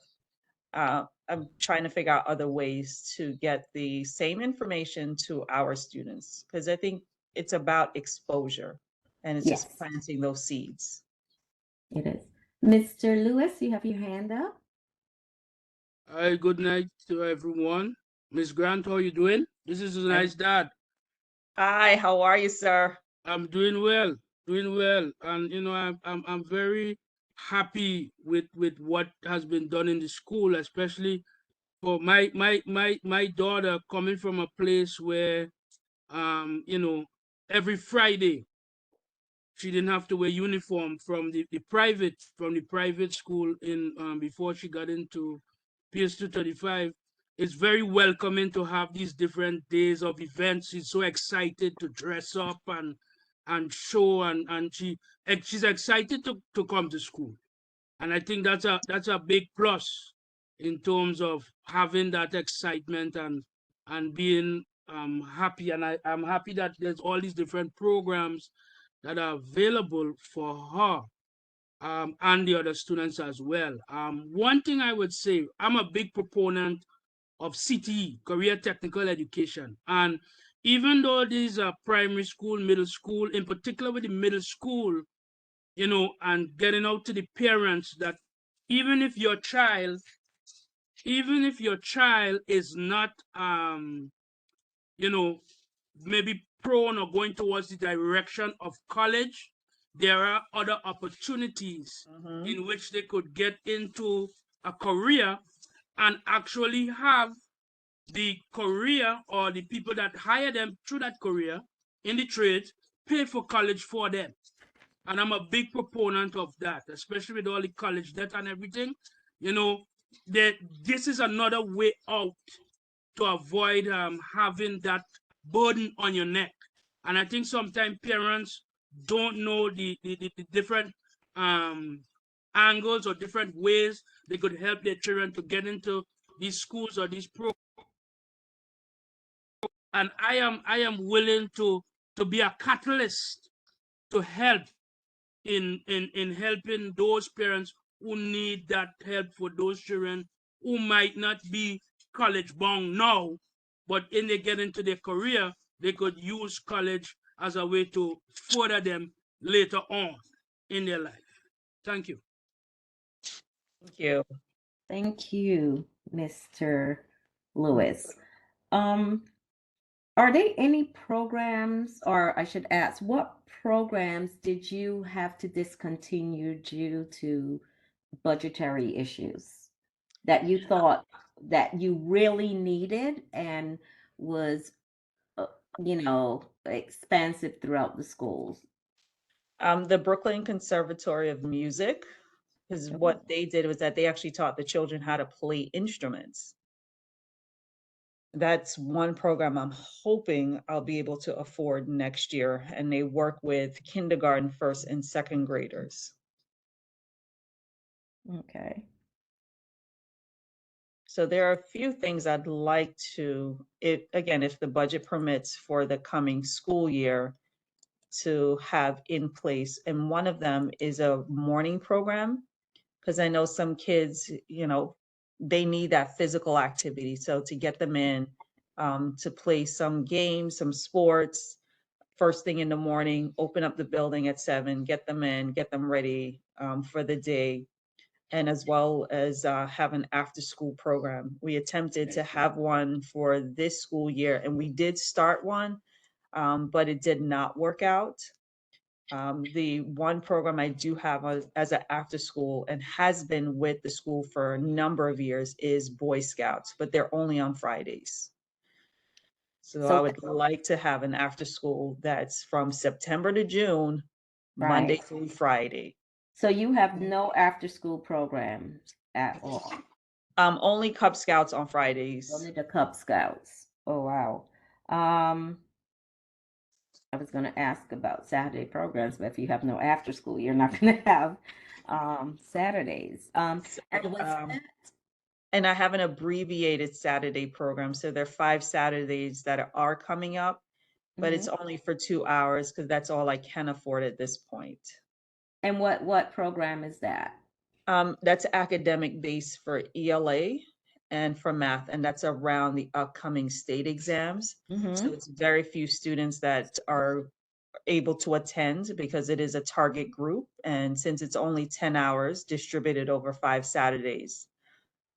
Speaker 3: I'm trying to figure out other ways to get the same information to our students, because I think it's about exposure and it's
Speaker 1: Yes,
Speaker 3: just planting those seeds.
Speaker 1: it is. Mr. Lewis, you have your hand up.
Speaker 10: Hi, good night to everyone. Miss Grant, how you doing? This is a nice dad.
Speaker 3: Hi, how are you, sir?
Speaker 10: I'm doing well, and I'm very happy with what has been done in the school, especially for my daughter coming from a place where every Friday she didn't have to wear uniform from the private school in before she got into PS 235. It's very welcoming to have these different days of events. She's so excited to dress up and show and she's excited to come to school. And I think that's a big plus in terms of having that excitement and being happy. And I'm happy that there's all these different programs that are available for her and the other students as well. One thing I would say, I'm a big proponent of CTE, Career Technical Education. And even though these are primary school, middle school, in particular with the middle school, and getting out to the parents that even if your child is not, maybe prone or going towards the direction of college, there are other opportunities in which they could get into a career and actually have the career or the people that hire them through that career in the trade pay for college for them. And I'm a big proponent of that, especially with all the college debt and everything. This is another way out to avoid having that burden on your neck. And I think sometimes parents don't know the different angles or different ways they could help their children to get into these schools or these programs. And I am willing to be a catalyst to help in helping those parents who need that help for those children who might not be college bound now, but when they get into their career, they could use college as a way to further them later on in their life. Thank you.
Speaker 3: Thank you.
Speaker 1: Thank you, Mr. Lewis. Are there any programs, or I should ask, what programs did you have to discontinue due to budgetary issues that you thought that you really needed and was, expansive throughout the schools?
Speaker 3: The Brooklyn Conservatory of Music, because what they did was that they actually taught the children how to play instruments. That's one program I'm hoping I'll be able to afford next year. And they work with kindergarten, first and second graders.
Speaker 1: Okay.
Speaker 3: So there are a few things I'd like to, if the budget permits for the coming school year, to have in place. And one of them is a morning program, because I know some kids, they need that physical activity. So to get them in, to play some games, some sports, first thing in the morning, open up the building at 7, get them in, get them ready for the day. And as well as have an after school program. We attempted to have one for this school year, and we did start one, but it did not work out. The one program I do have as an after school and has been with the school for a number of years is Boy Scouts, but they're only on Fridays. So I would like to have an after school that's from September to June, Monday
Speaker 1: Right.
Speaker 3: through Friday.
Speaker 1: So you have no after school programs at all?
Speaker 3: Only Cub Scouts on Fridays.
Speaker 1: Only the Cub Scouts. Oh, wow. I was going to ask about Saturday programs, but if you have no after school, you're not going to have Saturdays.
Speaker 3: So,
Speaker 1: And was that
Speaker 3: and I have an abbreviated Saturday program. So there are 5 Saturdays that are coming up, but it's
Speaker 1: mhm.
Speaker 3: only for 2 hours because that's all I can afford at this point.
Speaker 1: And what program is that?
Speaker 3: That's academic based for ELA and for math, and that's around the upcoming state exams. So
Speaker 1: Mm-hmm.
Speaker 3: it's very few students that are able to attend because it is a target group. And since it's only 10 hours distributed over 5 Saturdays,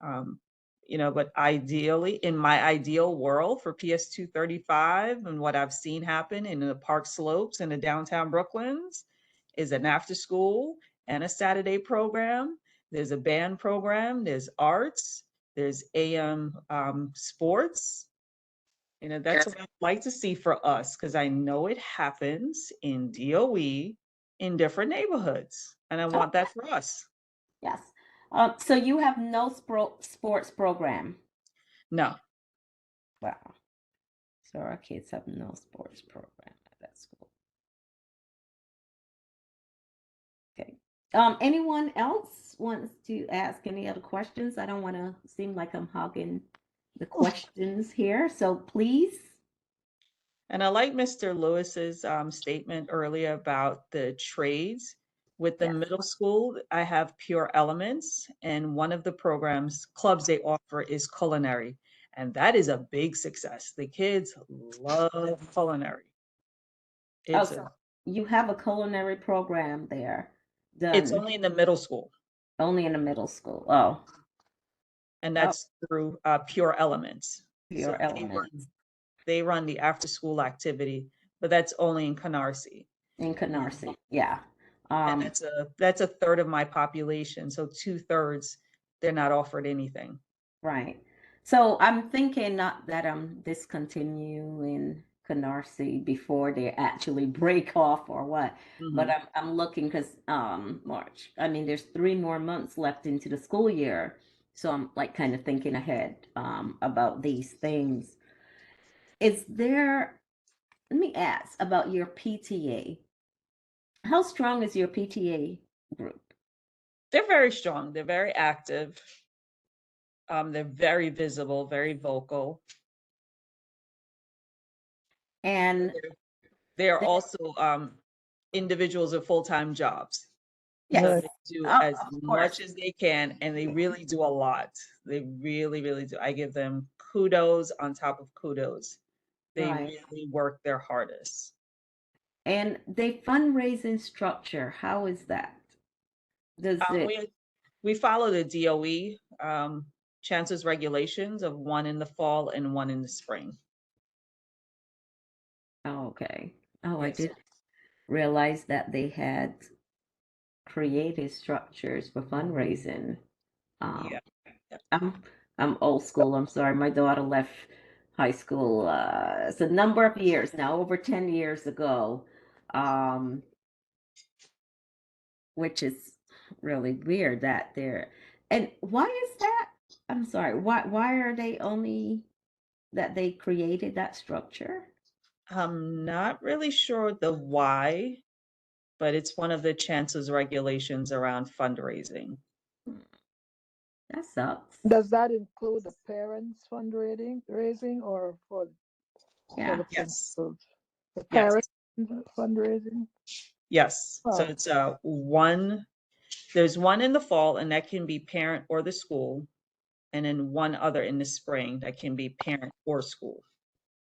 Speaker 3: um, but ideally, in my ideal world for PS 235 and what I've seen happen in the Park Slopes and the downtown Brooklyns is an after school and a Saturday program. There's a band program, there's arts, there's AM sports. That's what I'd like to see for us because I know it happens in DOE in different neighborhoods. And I want that for us.
Speaker 1: Yes. So you have no sports program.
Speaker 3: No.
Speaker 1: Wow. So our kids have no sports program at that school. Okay. Anyone else wants to ask any other questions? I don't want to seem like I'm hogging the questions here, so please.
Speaker 3: And I like Mr. Lewis's statement earlier about the trades. With the
Speaker 1: Yes.
Speaker 3: middle school, I have Pure Elements, and one of the clubs they offer is culinary. And that is a big success. The kids love culinary.
Speaker 1: Oh,
Speaker 3: It's
Speaker 1: so you have a culinary program there
Speaker 3: it's
Speaker 1: done
Speaker 3: only in the middle school,
Speaker 1: only in the middle school. Oh,
Speaker 3: and
Speaker 1: oh,
Speaker 3: that's through Pure Elements.
Speaker 1: Pure
Speaker 3: So
Speaker 1: Elements
Speaker 3: they run the after school activity, but that's only in Canarsie.
Speaker 1: in Canarsie. Yeah.
Speaker 3: And that's a third of my population. So 2/3, they're not offered anything.
Speaker 1: Right. So I'm thinking not that I'm discontinuing Canarsie before they actually break off or what, but
Speaker 3: Mhm.
Speaker 1: I'm looking because March. I mean, there's 3 more months left into the school year, so I'm like kind of thinking ahead about these things. Is there? Let me ask about your PTA. How strong is your PTA group?
Speaker 3: They're very strong. They're very active. They're very visible, very vocal.
Speaker 1: And
Speaker 3: They are
Speaker 1: they-
Speaker 3: also individuals with full-time jobs. So
Speaker 1: yes,
Speaker 3: they do
Speaker 1: of
Speaker 3: as
Speaker 1: course.
Speaker 3: much as they can, and they really do a lot. They really, really do. I give them kudos on top of kudos. They
Speaker 1: Right.
Speaker 3: really work their hardest.
Speaker 1: And they fundraising structure, how is that? Does it?
Speaker 3: We follow the DOE chancellor's regulations of one in the fall and one in the spring.
Speaker 1: Oh, okay. Oh, I
Speaker 3: Yes.
Speaker 1: did realize that they had created structures for fundraising.
Speaker 3: Yeah.
Speaker 1: I'm old school. I'm sorry. My daughter left high school. It's a number of years now, over 10 years ago. Which is really weird that they're and why is that? I'm sorry. Why are they only that they created that structure?
Speaker 3: I'm not really sure the why, but it's one of the chancellor's regulations around fundraising.
Speaker 1: Hmm, that sucks.
Speaker 5: Does that include the parents raising or for
Speaker 1: Yeah.
Speaker 5: the
Speaker 3: Yes.
Speaker 5: principals? The
Speaker 3: Yes.
Speaker 5: parents fundraising?
Speaker 3: Yes. So
Speaker 5: Oh,
Speaker 3: it's there's one in the fall, and that can be parent or the school, and then one other in the spring that can be parent or school.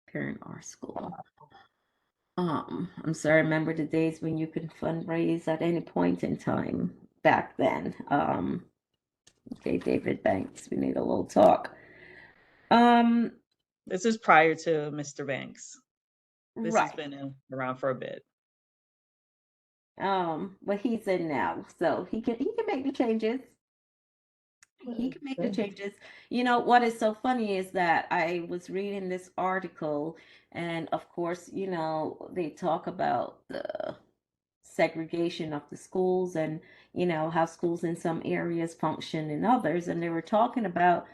Speaker 1: Parent or school. I'm sorry, I remember the days when you could fundraise at any point in time back then. Okay, David Banks, we need a little talk.
Speaker 3: This is prior to Mr. Banks. This has
Speaker 1: Right.
Speaker 3: been around for a bit.
Speaker 1: But he's in now, so he can make the changes. He can make the
Speaker 5: okay.
Speaker 1: changes. You know what is so funny is that I was reading this article, and of course, they talk about the segregation of the schools and how schools in some areas function in others, and they were talking about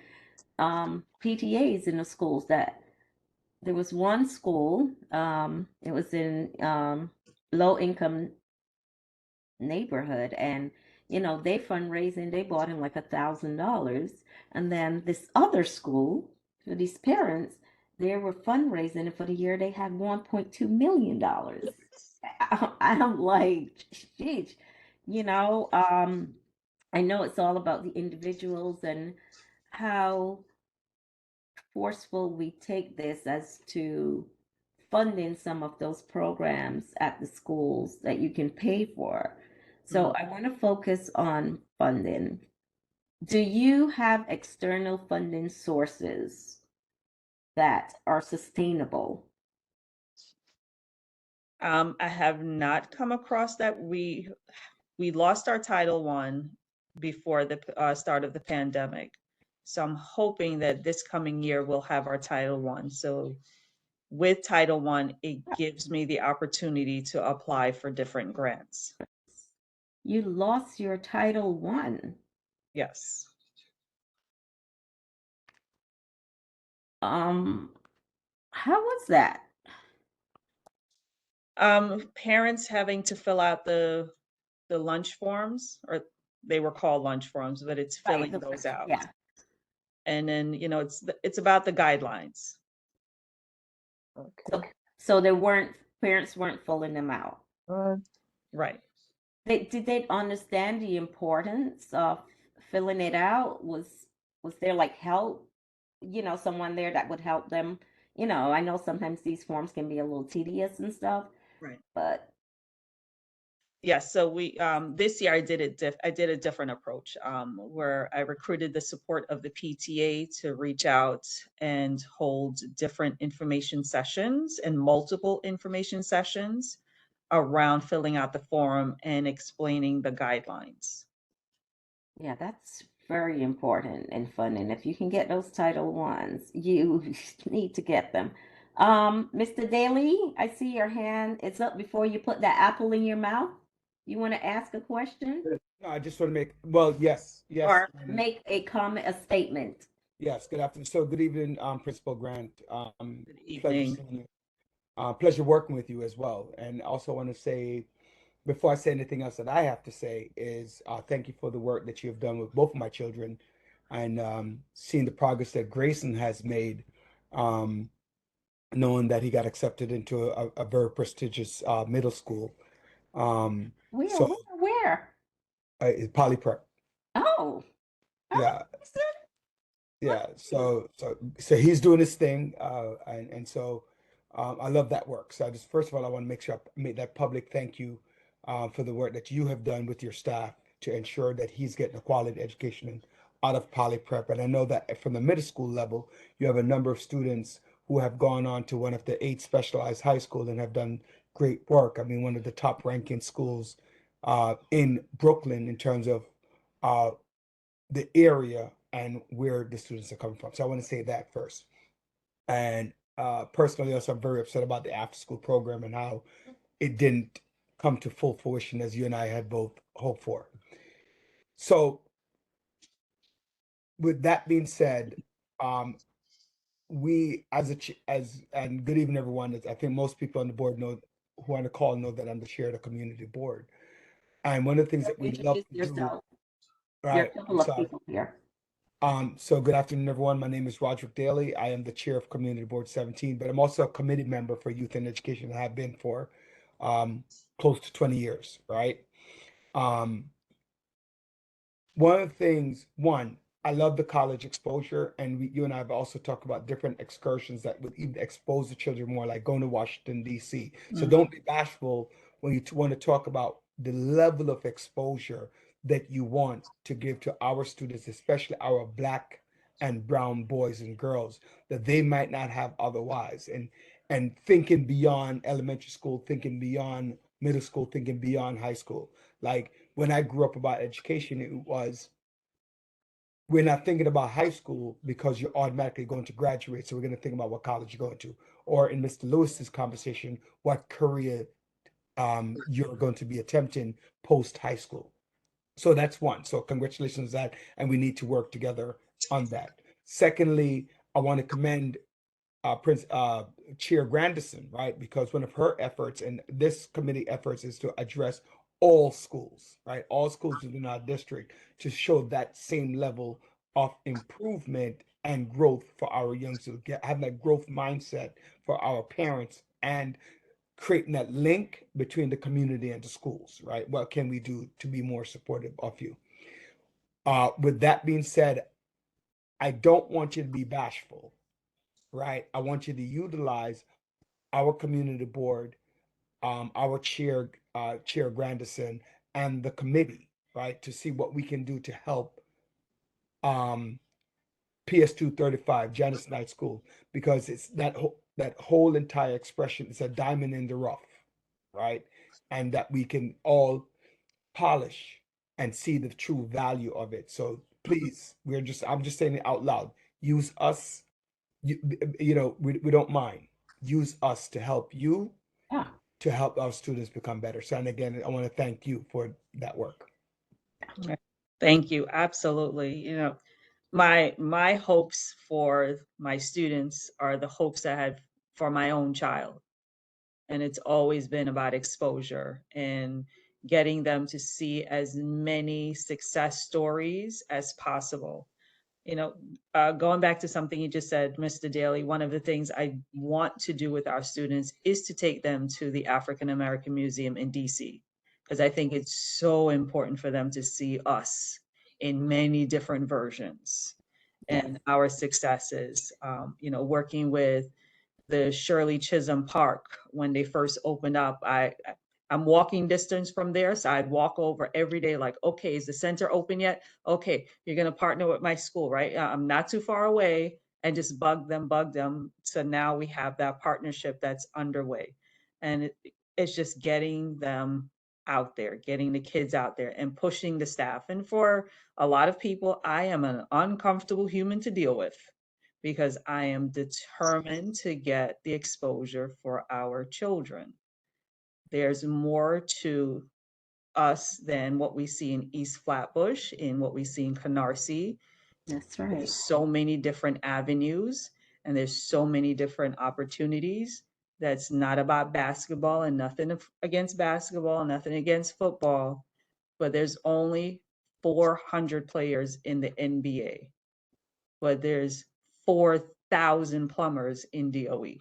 Speaker 1: PTAs in the schools that there was one school, it was in low income neighborhood, and they fundraising, they bought him like $1,000. And then this other school, for these parents, they were fundraising, and for the year they had $1.2 million. I'm like, sheesh, I know it's all about the individuals and how forceful we take this as to funding some of those programs at the schools that you can pay for. So I want to focus on funding. Do you have external funding sources that are sustainable?
Speaker 3: I have not come across that. We lost our Title I before the start of the pandemic. So I'm hoping that this coming year we'll have our Title I. So with Title I, it gives me the opportunity to apply for different grants.
Speaker 1: You lost your Title I.
Speaker 3: Yes.
Speaker 1: How was that?
Speaker 3: Parents having to fill out the lunch forms, or they were called lunch forms, but it's filling
Speaker 1: Right,
Speaker 3: those out.
Speaker 1: yeah.
Speaker 3: And then, it's about the guidelines.
Speaker 5: Okay.
Speaker 1: So parents weren't filling them out.
Speaker 3: Right.
Speaker 1: Did they understand the importance of filling it out? Was there like help, someone there that would help them? I know sometimes these forms can be a little tedious and stuff.
Speaker 3: Right.
Speaker 1: But
Speaker 3: yes, so we this year I did a different approach, where I recruited the support of the PTA to reach out and hold different information sessions and multiple information sessions around filling out the form and explaining the guidelines.
Speaker 1: yeah, that's very important in funding. If you can get those Title I's, you need to get them. Mr. Daly, I see your hand. It's up before you put that apple in your mouth. You want to ask a question
Speaker 11: No, I just want to yes,
Speaker 1: or make a comment, a statement?
Speaker 11: yes. Good afternoon. So good evening, Principal Grant.
Speaker 3: Good
Speaker 11: Pleasure
Speaker 3: evening.
Speaker 11: seeing you. Pleasure working with you as well. And also want to say, before I say anything else that I have to say, is thank you for the work that you have done with both of my children, and seeing the progress that Grayson has made, knowing that he got accepted into a very prestigious middle school.
Speaker 1: Where?
Speaker 11: Poly Prep.
Speaker 1: Oh,
Speaker 11: Yeah. Yeah, so he's doing his thing, and so I love that work. So first of all, I want to make sure I make that public thank you for the work that you have done with your staff to ensure that he's getting a quality education out of Poly Prep. And I know that from the middle school level, you have a number of students who have gone on to one of the 8 specialized high schools and have done great work. I mean, one of the top ranking schools in Brooklyn in terms of the area and where the students are coming from. So I want to say that first. And personally, also, I'm very upset about the after school program and how it didn't come to full fruition as you and I had both hoped for. So with that being said, we and good evening, everyone. I think most people on the board know, who are on the call, know that I'm the chair of the community board. And one of the things that we love to do,
Speaker 1: yourself.
Speaker 11: right?
Speaker 1: There are a couple of
Speaker 11: Sorry.
Speaker 1: people here.
Speaker 11: So good afternoon, everyone. My name is Roderick Daly. I am the chair of Community Board 17, but I'm also a committee member for Youth and Education and have been for close to 20 years, right? One of the things, I love the college exposure, and you and I have also talked about different excursions that would even expose the children more, like going to Washington, D.C. So don't be bashful when you want to talk about the level of exposure that you want to give to our students, especially our Black and brown boys and girls, that they might not have otherwise. And thinking beyond elementary school, thinking beyond middle school, thinking beyond high school. Like when I grew up about education, it was, we're not thinking about high school because you're automatically going to graduate. So we're going to think about what college you're going to, or in Mr. Lewis's conversation, what career you're going to be attempting post high school. So that's one. So congratulations on that. And we need to work together on that. Secondly, I want to commend Chair Grandison, right? Because one of her efforts and this committee efforts is to address all schools, right? All schools within our district to show that same level of improvement and growth for our young students, having that growth mindset for our parents and creating that link between the community and the schools, right? What can we do to be more supportive of you? With that being said, I don't want you to be bashful, right? I want you to utilize our community board, our Chair Grandison, and the committee, right, to see what we can do to help PS 235, Janice Knight School, because it's that whole entire expression is a diamond in the rough, right? And that we can all polish and see the true value of it. So please, I'm just saying it out loud. Use us. We don't mind. Use us to help you,
Speaker 1: Yeah.
Speaker 11: to help our students become better. So, and again, I want to thank you for that work.
Speaker 3: Thank you. Absolutely. You know, my hopes for my students are the hopes I had for my own child. And it's always been about exposure and getting them to see as many success stories as possible. You know, going back to something you just said, Mr. Daly, one of the things I want to do with our students is to take them to the African American Museum in DC, because I think it's so important for them to see us in many different versions and our successes. You know, working with the Shirley Chisholm Park when they first opened up, I'm walking distance from there, so I'd walk over every day like, okay, is the center open yet? Okay, you're gonna partner with my school, right? I'm not too far away, and just bug them. So now we have that partnership that's underway. And it's just getting them out there, getting the kids out there and pushing the staff. And for a lot of people, I am an uncomfortable human to deal with because I am determined to get the exposure for our children. There's more to us than what we see in East Flatbush, in what we see in Canarsie.
Speaker 1: That's right.
Speaker 3: There's so many different avenues and there's so many different opportunities. That's not about basketball, and nothing against basketball, nothing against football, but there's only 400 players in the NBA, but there's 4,000 plumbers in DOE.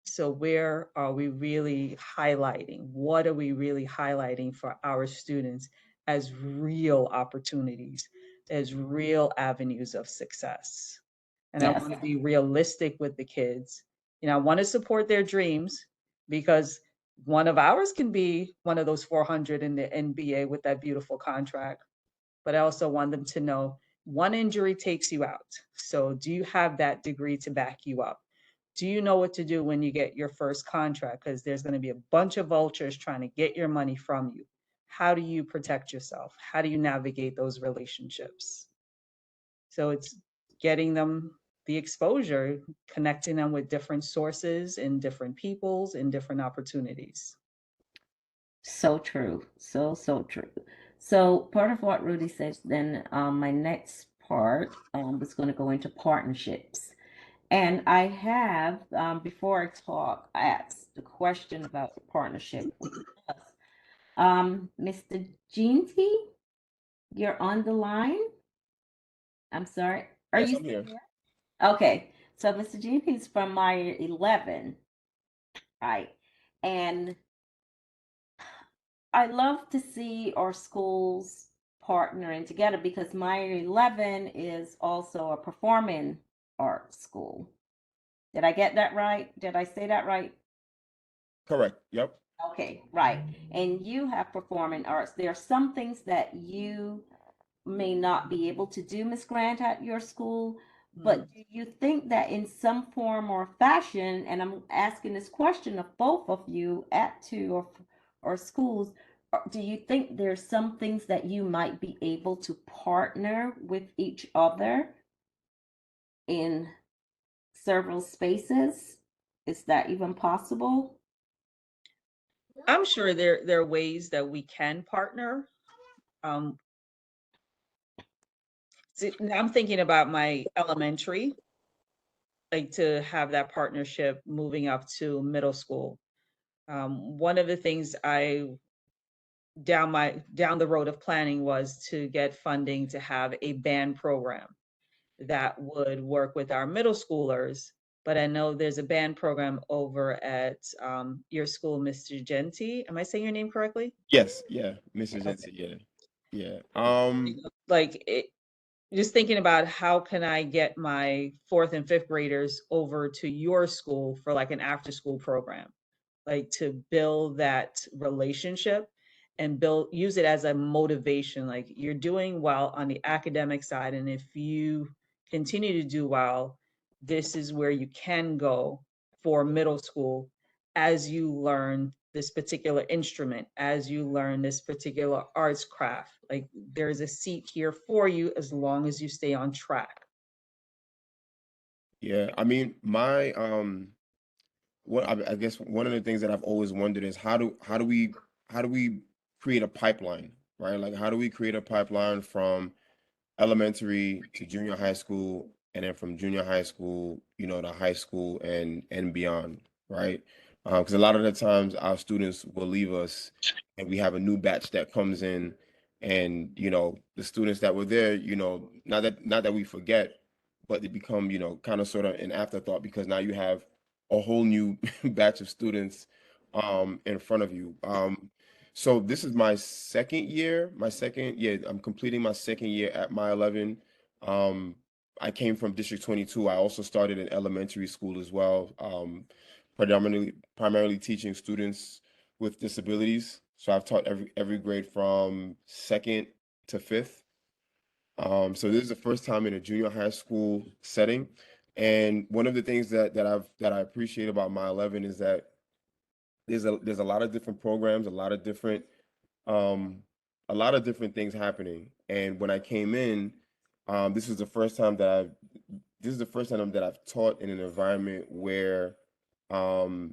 Speaker 3: So where are we really highlighting? What are we really highlighting for our students as real opportunities, as real avenues of success? And I
Speaker 1: Yes.
Speaker 3: want to be realistic with the kids. You know, I want to support their dreams because one of ours can be one of those 400 in the NBA with that beautiful contract. But I also want them to know one injury takes you out. So do you have that degree to back you up? Do you know what to do when you get your first contract? Because there's going to be a bunch of vultures trying to get your money from you. How do you protect yourself? How do you navigate those relationships? So it's getting them the exposure, connecting them with different sources and different peoples and different opportunities.
Speaker 1: So true. So true. So part of what Rudy says, then my next part was going to go into partnerships. And I have, before I talk, I asked the question about the partnership with us. Mr. Jeanty, you're on the line. I'm sorry. Are
Speaker 8: Yes,
Speaker 1: you
Speaker 8: I'm here.
Speaker 1: okay? So Mr. Jeanty is from Meyer 11, right? And I love to see our schools partnering together because Meyer 11 is also a performing arts school. Did I get that right? Did I say that right?
Speaker 8: Correct. Yep.
Speaker 1: Okay, right. And you have performing arts. There are some things that you may not be able to do, Miss Grant, at your school, but do you think that in some form or fashion, and I'm asking this question of both of you at two or schools, do you think there's some things that you might be able to partner with each other in several spaces? Is that even possible?
Speaker 3: I'm sure there are ways that we can partner. See, now I'm thinking about my elementary. like to have that partnership moving up to middle school. One of the things I down the road of planning was to get funding to have a band program that would work with our middle schoolers. But I know there's a band program over at your school, Mr. Genti. Am I saying your name correctly?
Speaker 8: Yes, yeah, Mr. Jensen, yeah, yeah.
Speaker 3: Like just thinking about how can I get my 4th and 5th graders over to your school for like an after school program, like to build that relationship and use it as a motivation. Like you're doing well on the academic side, and if you continue to do well, this is where you can go for middle school as you learn this particular instrument, as you learn this particular arts craft. Like there's a seat here for you as long as you stay on track.
Speaker 8: Yeah, I mean, my what I guess one of the things that I've always wondered is how do we create a pipeline, right? Like how do we create a pipeline from elementary to junior high school, and then from junior high school, to high school and beyond, right? Because a lot of the times our students will leave us, and we have a new batch that comes in, and the students that were there, not that we forget, but they become kind of sort of an afterthought because now you have a whole new batch of students in front of you. So this is my second year. I'm completing my second year at My 11. I came from District 22. I also started in elementary school as well, primarily teaching students with disabilities. So I've taught every grade from 2nd to 5th. So this is the first time in a junior high school setting. And one of the things that I appreciate about My 11 is that there's a lot of different programs, a lot of different things happening. And when I came in, this is the first time that I've taught in an environment where the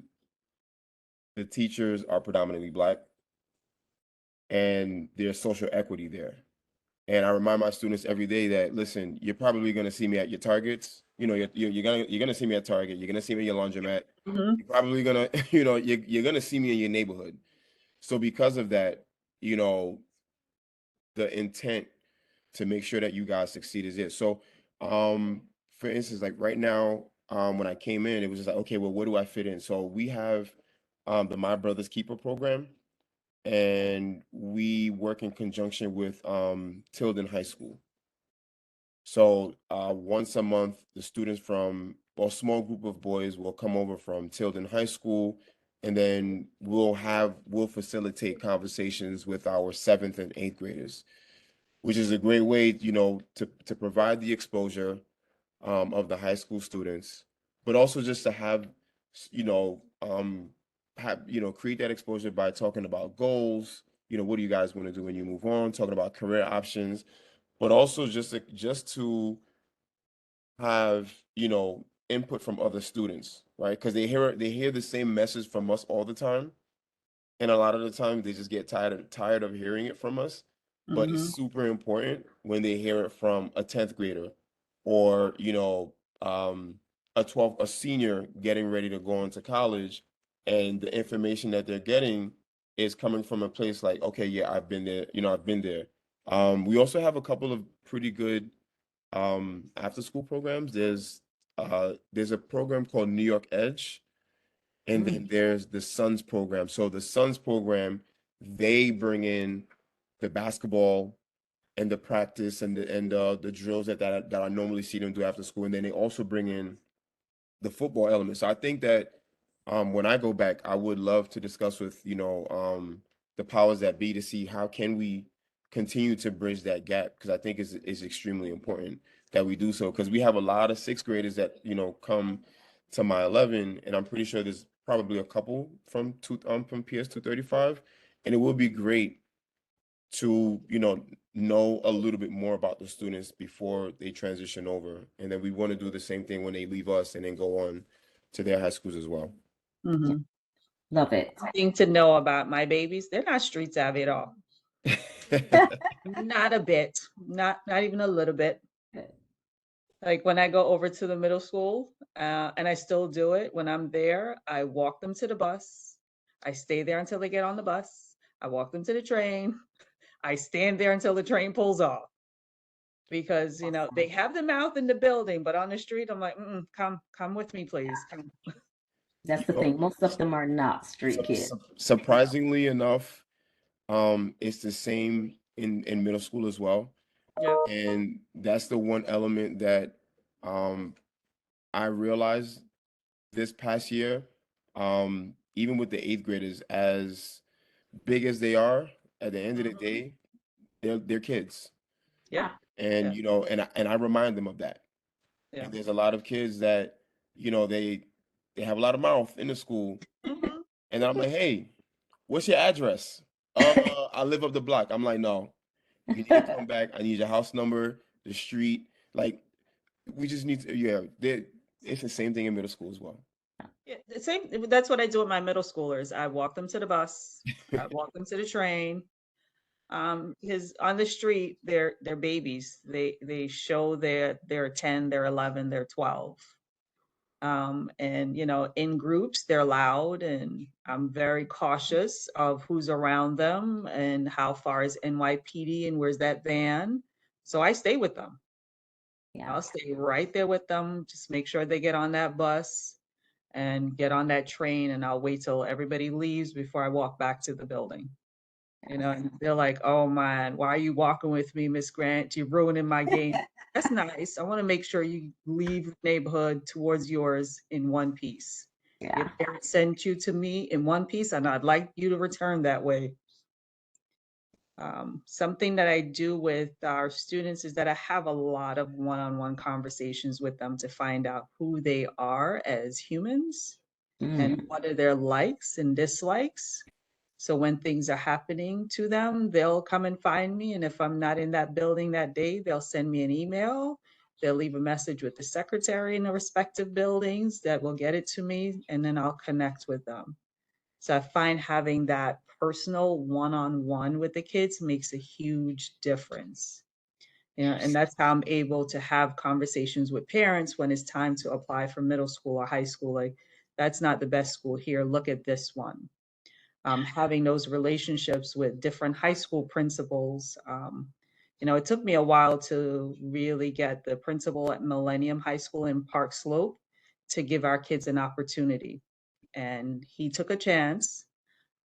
Speaker 8: teachers are predominantly Black and there's social equity there. And I remind my students every day that, listen, you're probably going to see me at your Targets. You're gonna see me at Target. You're gonna see me at your laundromat.
Speaker 3: Mhm.
Speaker 8: You're probably gonna, you're gonna see me in your neighborhood. So because of that, the intent to make sure that you guys succeed is it. So, for instance, like right now, when I came in, it was just like, okay, well, where do I fit in? So we have the My Brother's Keeper program, and we work in conjunction with Tilden High School. So once a month, the students from a small group of boys will come over from Tilden High School, and then we'll facilitate conversations with our 7th and 8th graders, which is a great way, to provide the exposure of the high school students, but also just to have, create that exposure by talking about goals. What do you guys want to do when you move on? Talking about career options, but also just to have input from other students, right? Because they hear the same message from us all the time, and a lot of the time they just get tired of hearing it from us. But
Speaker 3: Mhm.
Speaker 8: it's super important when they hear it from a 10th grader, or a senior getting ready to go into college, and the information that they're getting is coming from a place like, okay, yeah, I've been there, I've been there. We also have a couple of pretty good after school programs. There's a program called New York Edge, and then there's the Suns program. So the Suns program, they bring in the basketball and the practice and the drills that I normally see them do after school, and then they also bring in the football element. So I think that when I go back, I would love to discuss with the powers that be to see how can we continue to bridge that gap, because I think it's extremely important that we do so, because we have a lot of 6th graders that come to My 11, and I'm pretty sure there's probably a couple from PS 235, and it would be great to know a little bit more about the students before they transition over, and then we want to do the same thing when they leave us and then go on to their high schools as well.
Speaker 3: Mhm.
Speaker 1: Love it.
Speaker 3: Thing to know about my babies, they're not street savvy at all. Not a bit. Not even a little bit. Like when I go over to the middle school, and I still do it, when I'm there, I walk them to the bus. I stay there until they get on the bus. I walk them to the train. I stand there until the train pulls off. Because, you know, they have the mouth in the building, but on the street, I'm like, come with me, please. Come.
Speaker 1: That's the
Speaker 8: You know,
Speaker 1: thing. Most of them are not street kids.
Speaker 8: surprisingly enough, it's the same in middle school as well.
Speaker 3: Yeah.
Speaker 8: And that's the one element that I realized this past year, even with the 8th graders, as big as they are, at the end of the
Speaker 3: Mhm.
Speaker 8: day, they're kids.
Speaker 3: Yeah.
Speaker 8: And
Speaker 3: Yeah.
Speaker 8: you know, and I remind them of that.
Speaker 3: Yeah.
Speaker 8: And there's a lot of kids that, you know, they have a lot of mouth in the school.
Speaker 3: Mhm.
Speaker 8: And I'm like, hey, what's your address? I live up the block. I'm like, no, you need to come back. I need your house number, the street. Like, we just need to, yeah, it's the same thing in middle school as well.
Speaker 3: Yeah, the same. That's what I do with my middle schoolers. I walk them to the bus. I walk them to the train. Because on the street, they're babies. They show they're 10, they're 11, they're 12. And you know, in groups, they're loud, and I'm very cautious of who's around them and how far is NYPD and where's that van. So I stay with them.
Speaker 1: Yeah.
Speaker 3: I'll stay right there with them. Just make sure they get on that bus and get on that train, and I'll wait till everybody leaves before I walk back to the building. You know, and they're like, "Oh man, why are you walking with me, Miss Grant? You're ruining my game." That's nice. I want to make sure you leave the neighborhood towards yours in one piece.
Speaker 1: Yeah.
Speaker 3: Your parents sent you to me in one piece, and I'd like you to return that way. Something that I do with our students is that I have a lot of one-on-one conversations with them to find out who they are as humans and what are their likes and dislikes. So when things are happening to them, they'll come and find me. And if I'm not in that building that day, they'll send me an email. They'll leave a message with the secretary in the respective buildings that will get it to me, and then I'll connect with them. So I find having that personal one-on-one with the kids makes a huge difference. You know, and that's how I'm able to have conversations with parents when it's time to apply for middle school or high school. Like, that's not the best school here. Look at this one. Having those relationships with different high school principals. You know, it took me a while to really get the principal at Millennium High School in Park Slope to give our kids an opportunity. And he took a chance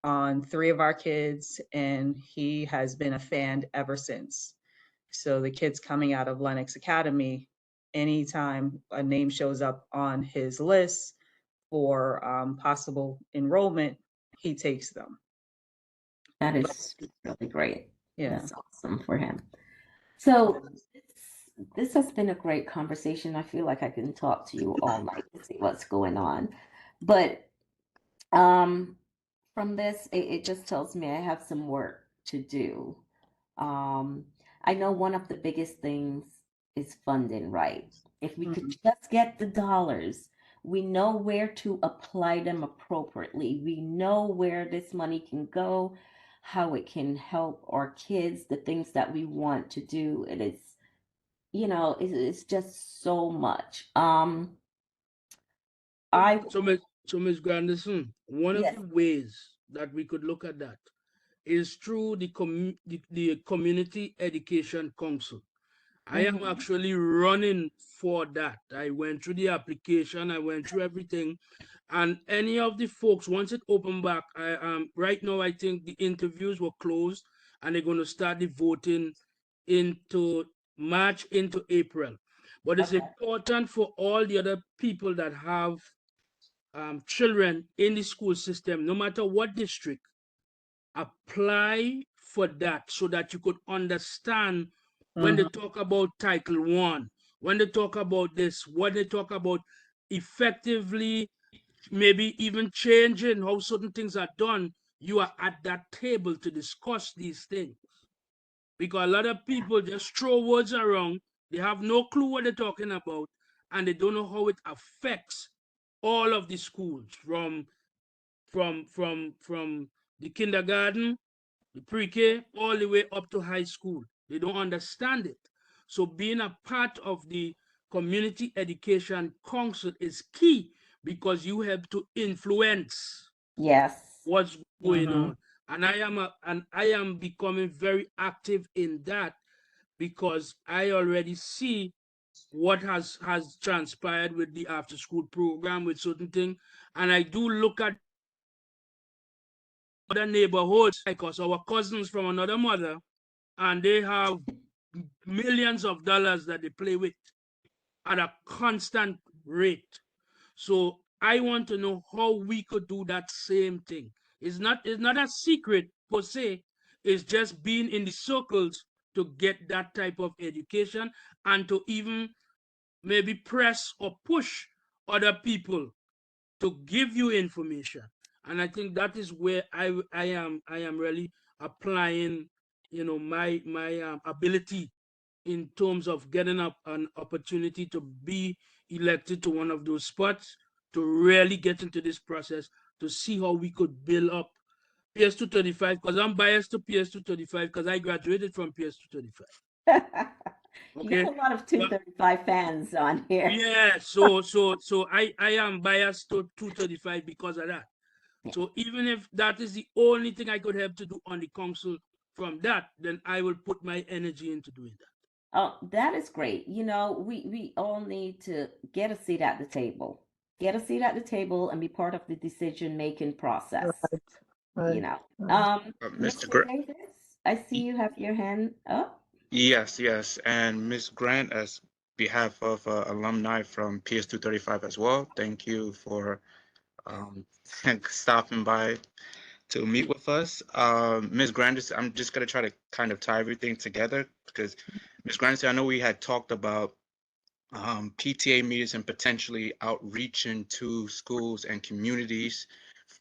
Speaker 3: on 3 of our kids, and he has been a fan ever since. So the kids coming out of Lennox Academy, anytime a name shows up on his list for possible enrollment, he takes them.
Speaker 1: That is really great.
Speaker 3: Yeah.
Speaker 1: That's awesome for him. So this has been a great conversation. I feel like I can talk to you all night to see what's going on. But from this, it just tells me I have some work to do. I know one of the biggest things is funding, right? If we could just get the dollars, we know where to apply them appropriately. We know where this money can go, how it can help our kids, the things that we want to do. It is, you know, it's just so much.
Speaker 10: So Ms. Granderson, one of
Speaker 1: Yes.
Speaker 10: the ways that we could look at that is through the Community Education Council. I am actually running for that. I went through the application, I went through everything, and any of the folks, once it opened back, right now I think the interviews were closed, and they're going to start the voting into March into April. But it's important for all the other people that have children in the school system, no matter what district, apply for that so that you could understand when they talk about Title I, when they talk about this, what they talk about effectively, maybe even changing how certain things are done, you are at that table to discuss these things. Because a lot of people just throw words around, they have no clue what they're talking about, and they don't know how it affects all of the schools from the kindergarten, the pre-K, all the way up to high school. They don't understand it. So being a part of the community education council is key because you have to influence
Speaker 1: Yes.
Speaker 10: what's going
Speaker 1: Mhm.
Speaker 10: on. And I am becoming very active in that because I already see what has transpired with the after school program with certain things. And I do look at other neighborhoods like us, our cousins from another mother, and they have millions of dollars that they play with at a constant rate. So I want to know how we could do that same thing. It's not a secret per se. It's just being in the circles to get that type of education and to even maybe press or push other people to give you information. And I think that is where I am really applying, you know, my ability in terms of getting up an opportunity to be elected to one of those spots, to really get into this process to see how we could build up PS235, because I'm biased to PS235 because I graduated from PS235.
Speaker 1: You got
Speaker 10: Okay.
Speaker 1: a lot of
Speaker 10: But
Speaker 1: 235 fans on here.
Speaker 10: yeah, so I am biased to 235 because of that.
Speaker 1: Yeah.
Speaker 10: So even if that is the only thing I could help to do on the council from that, then I will put my energy into doing that.
Speaker 1: Oh, that is great. You know, we all need to get a seat at the table. Get a seat at the table and be part of the decision-making process.
Speaker 5: Right,
Speaker 1: You
Speaker 5: right,
Speaker 1: know.
Speaker 5: right.
Speaker 7: Mr.
Speaker 1: Mr. Davis, I see you have your hand up.
Speaker 7: Yes, yes. And Ms. Grant, as behalf of alumni from PS235 as well, thank you for um, stopping by to meet with us. Ms. Grandis, I'm just going to try to kind of tie everything together because Ms. Grandis, I know we had talked about PTA meetings and potentially outreaching to schools and communities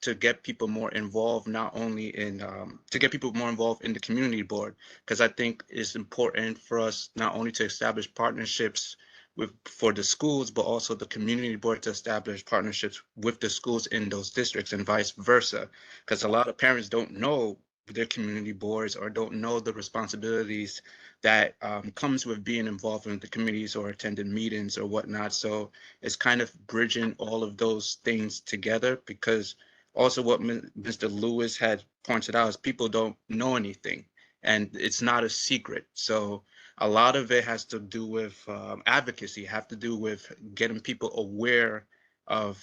Speaker 7: to get people more involved, not only in to get people more involved in the community board, because I think it's important for us not only to establish partnerships for the schools, but also the community board to establish partnerships with the schools in those districts and vice versa, because a lot of parents don't know their community boards or don't know the responsibilities that comes with being involved in the communities or attending meetings or whatnot. So it's kind of bridging all of those things together, because also what Mr. Lewis had pointed out is people don't know anything and it's not a secret. So a lot of it has to do with advocacy, have to do with getting people aware of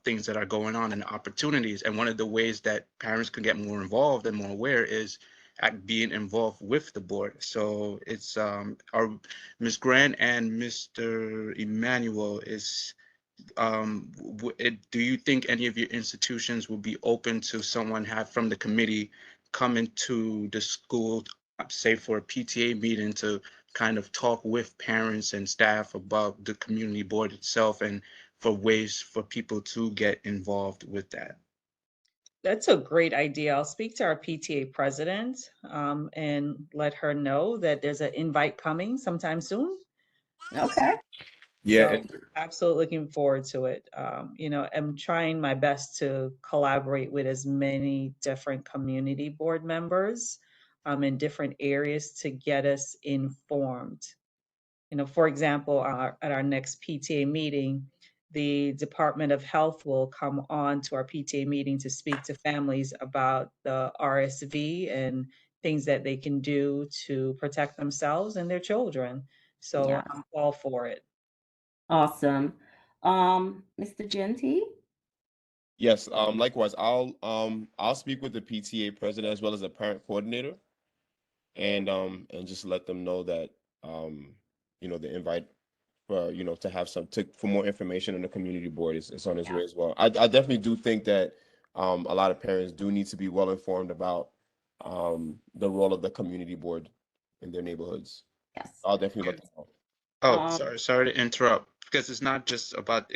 Speaker 7: things that are going on and opportunities. And one of the ways that parents can get more involved and more aware is at being involved with the board. So it's our Ms. Grant and Mr. Emmanuel is do you think any of your institutions will be open to someone from the committee coming to the school, say for a PTA meeting, to kind of talk with parents and staff about the community board itself and for ways for people to get involved with that?
Speaker 3: That's a great idea. I'll speak to our PTA president and let her know that there's an invite coming sometime soon.
Speaker 1: Okay.
Speaker 8: Yeah,
Speaker 3: So absolutely looking forward to it. You know, I'm trying my best to collaborate with as many different community board members in different areas to get us informed. You know, for example, at our next PTA meeting, the Department of Health will come on to our PTA meeting to speak to families about the RSV and things that they can do to protect themselves and their children. So
Speaker 1: Yeah.
Speaker 3: I'm all for it.
Speaker 1: Awesome. Mr. Genty?
Speaker 8: yes. Likewise, I'll speak with the PTA president as well as the parent coordinator, and just let them know that the invite for to have for more information on the community board is on its way as well. I definitely do think that a lot of parents do need to be well informed about the role of the community board in their neighborhoods.
Speaker 1: Yes.
Speaker 8: I'll definitely let them know.
Speaker 7: Oh, sorry to interrupt, because it's not just about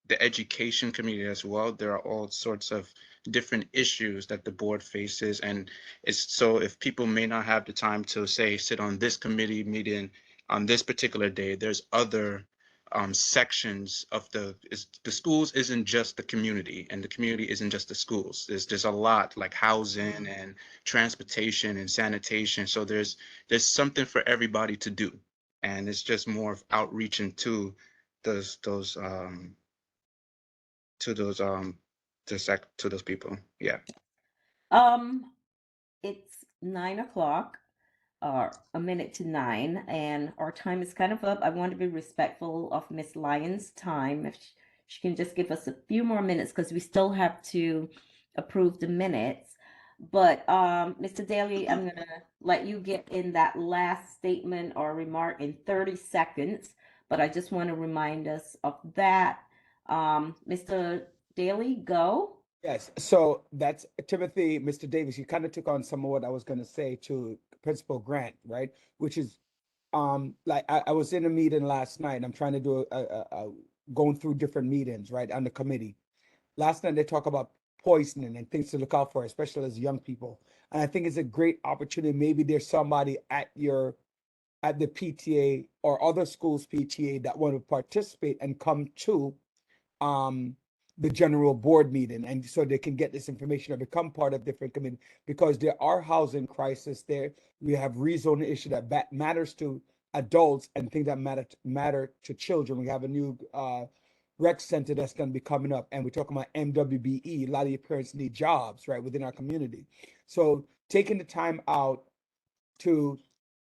Speaker 7: the education community as well. There are all sorts of different issues that the board faces, and it's so if people may not have the time to say sit on this committee meeting on this particular day, there's other sections of the schools isn't just the community, and the community isn't just the schools. There's a lot like housing and transportation and sanitation. So there's something for everybody to do. And it's just more of outreaching to those to those to those people. Yeah.
Speaker 1: It's 9 o'clock, or a minute to 9, and our time is kind of up. I want to be respectful of Miss Lyons' time. If she can just give us a few more minutes, because we still have to approve the minutes. But Mr. Daly, I'm gonna let you get in that last statement or remark in 30 seconds. But I just want to remind us of that. Mr. Daly, go.
Speaker 11: Yes, so that's Timothy, Mr. Davis. You kind of took on some of what I was going to say to Principal Grant, right? Which is, like I was in a meeting last night. And I'm trying to do going through different meetings, right, on the committee. Last night they talk about poisoning and things to look out for, especially as young people. And I think it's a great opportunity. Maybe there's somebody at the PTA or other schools PTA that want to participate and come to the general board meeting, and so they can get this information or become part of different committee, because there are housing crisis there. We have rezoning issue that matters to adults and things that matter to children. We have a new rec center that's going to be coming up, and we're talking about MWBE. A lot of your parents need jobs, right, within our community. So taking the time out to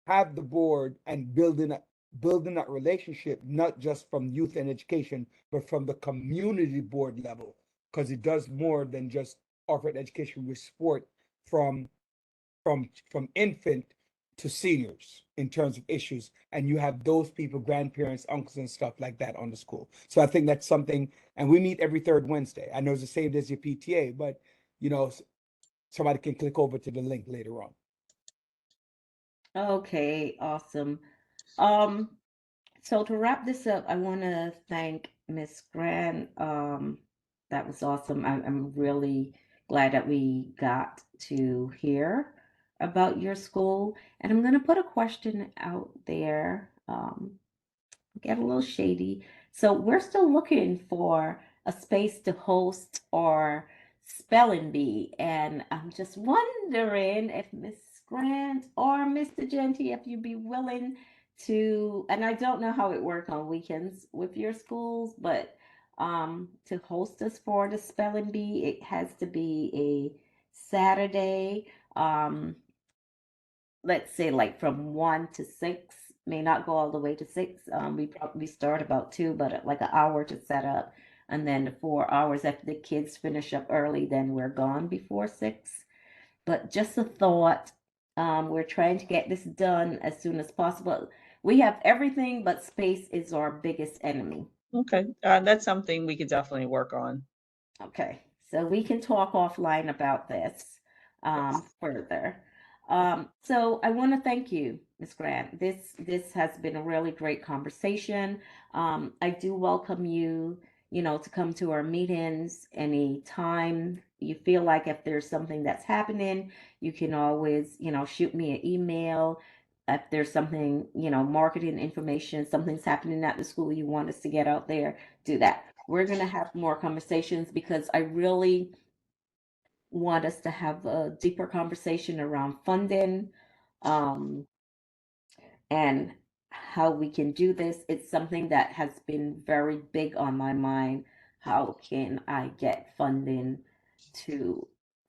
Speaker 11: have the board and building that relationship, not just from youth and education, but from the community board level, because it does more than just offer education with sport from infant to seniors in terms of issues. And you have those people, grandparents, uncles and stuff like that on the school. So I think that's something, and we meet every third Wednesday. I know it's the same as your PTA, but somebody can click over to the link later on.
Speaker 1: Okay, awesome. So to wrap this up, I want to thank Miss Grant. That was awesome. I'm really glad that we got to hear about your school. And I'm going to put a question out there, get a little shady. So we're still looking for a space to host our spelling bee. And I'm just wondering if Miss Grant or Mr. Genty, if you'd be willing to, and I don't know how it works on weekends with your schools, but to host us for the spelling bee, it has to be a Saturday. Let's say like from 1 to 6, may not go all the way to 6. We probably start about 2, but like an hour to set up. And then the 4 hours after the kids finish up early, then we're gone before 6. But just a thought, we're trying to get this done as soon as possible. We have everything, but space is our biggest enemy.
Speaker 3: Okay, that's something we could definitely work on.
Speaker 1: Okay, so we can talk offline about this further. So I want to thank you, Ms. Grant. This has been a really great conversation. I do welcome you, to come to our meetings anytime you feel like. If there's something that's happening, you can always, shoot me an email. If there's something, marketing information, something's happening at the school you want us to get out there, do that. We're going to have more conversations, because I really want us to have a deeper conversation around funding, and how we can do this. It's something that has been very big on my mind. How can I get funding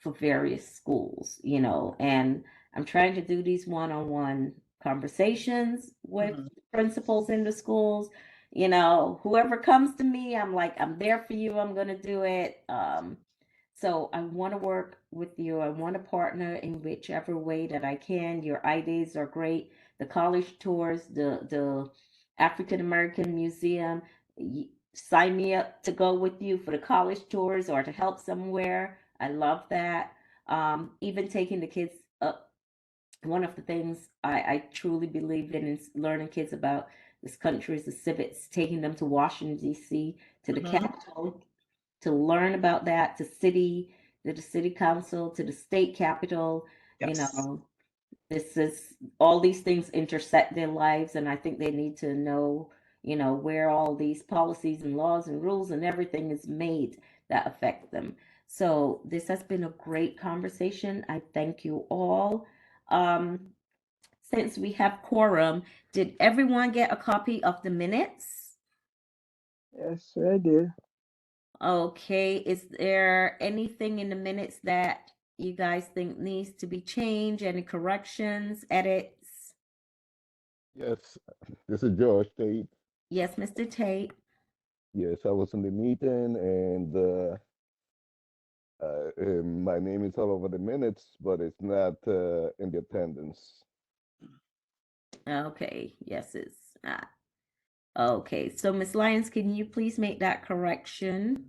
Speaker 1: for various schools, and I'm trying to do these one-on-one conversations with principals in the schools. Whoever comes to me, I'm like, I'm there for you. I'm going to do it. So I want to work with you. I want to partner in whichever way that I can. Your ideas are great. The college tours, the African American Museum, sign me up to go with you for the college tours or to help somewhere. I love that. Even taking the kids up. One of the things I truly believe in is learning kids about this country, is the civics, taking them to Washington, D.C., to the Capitol, to learn about that, to the city council, to the state capitol.
Speaker 3: Yes.
Speaker 1: This is, all these things intersect their lives, and I think they need to know, where all these policies and laws and rules and everything is made that affect them. So this has been a great conversation. I thank you all. Since we have quorum, did everyone get a copy of the minutes?
Speaker 5: Yes, I did.
Speaker 1: Okay, is there anything in the minutes that you guys think needs to be changed? Any corrections, edits?
Speaker 2: Yes, this is George Tate.
Speaker 1: Yes, Mr. Tate.
Speaker 2: Yes, I was in the meeting and my name is all over the minutes, but it's not in the attendance.
Speaker 1: Okay, yes, it's not. Okay, so Ms. Lyons, can you please make that correction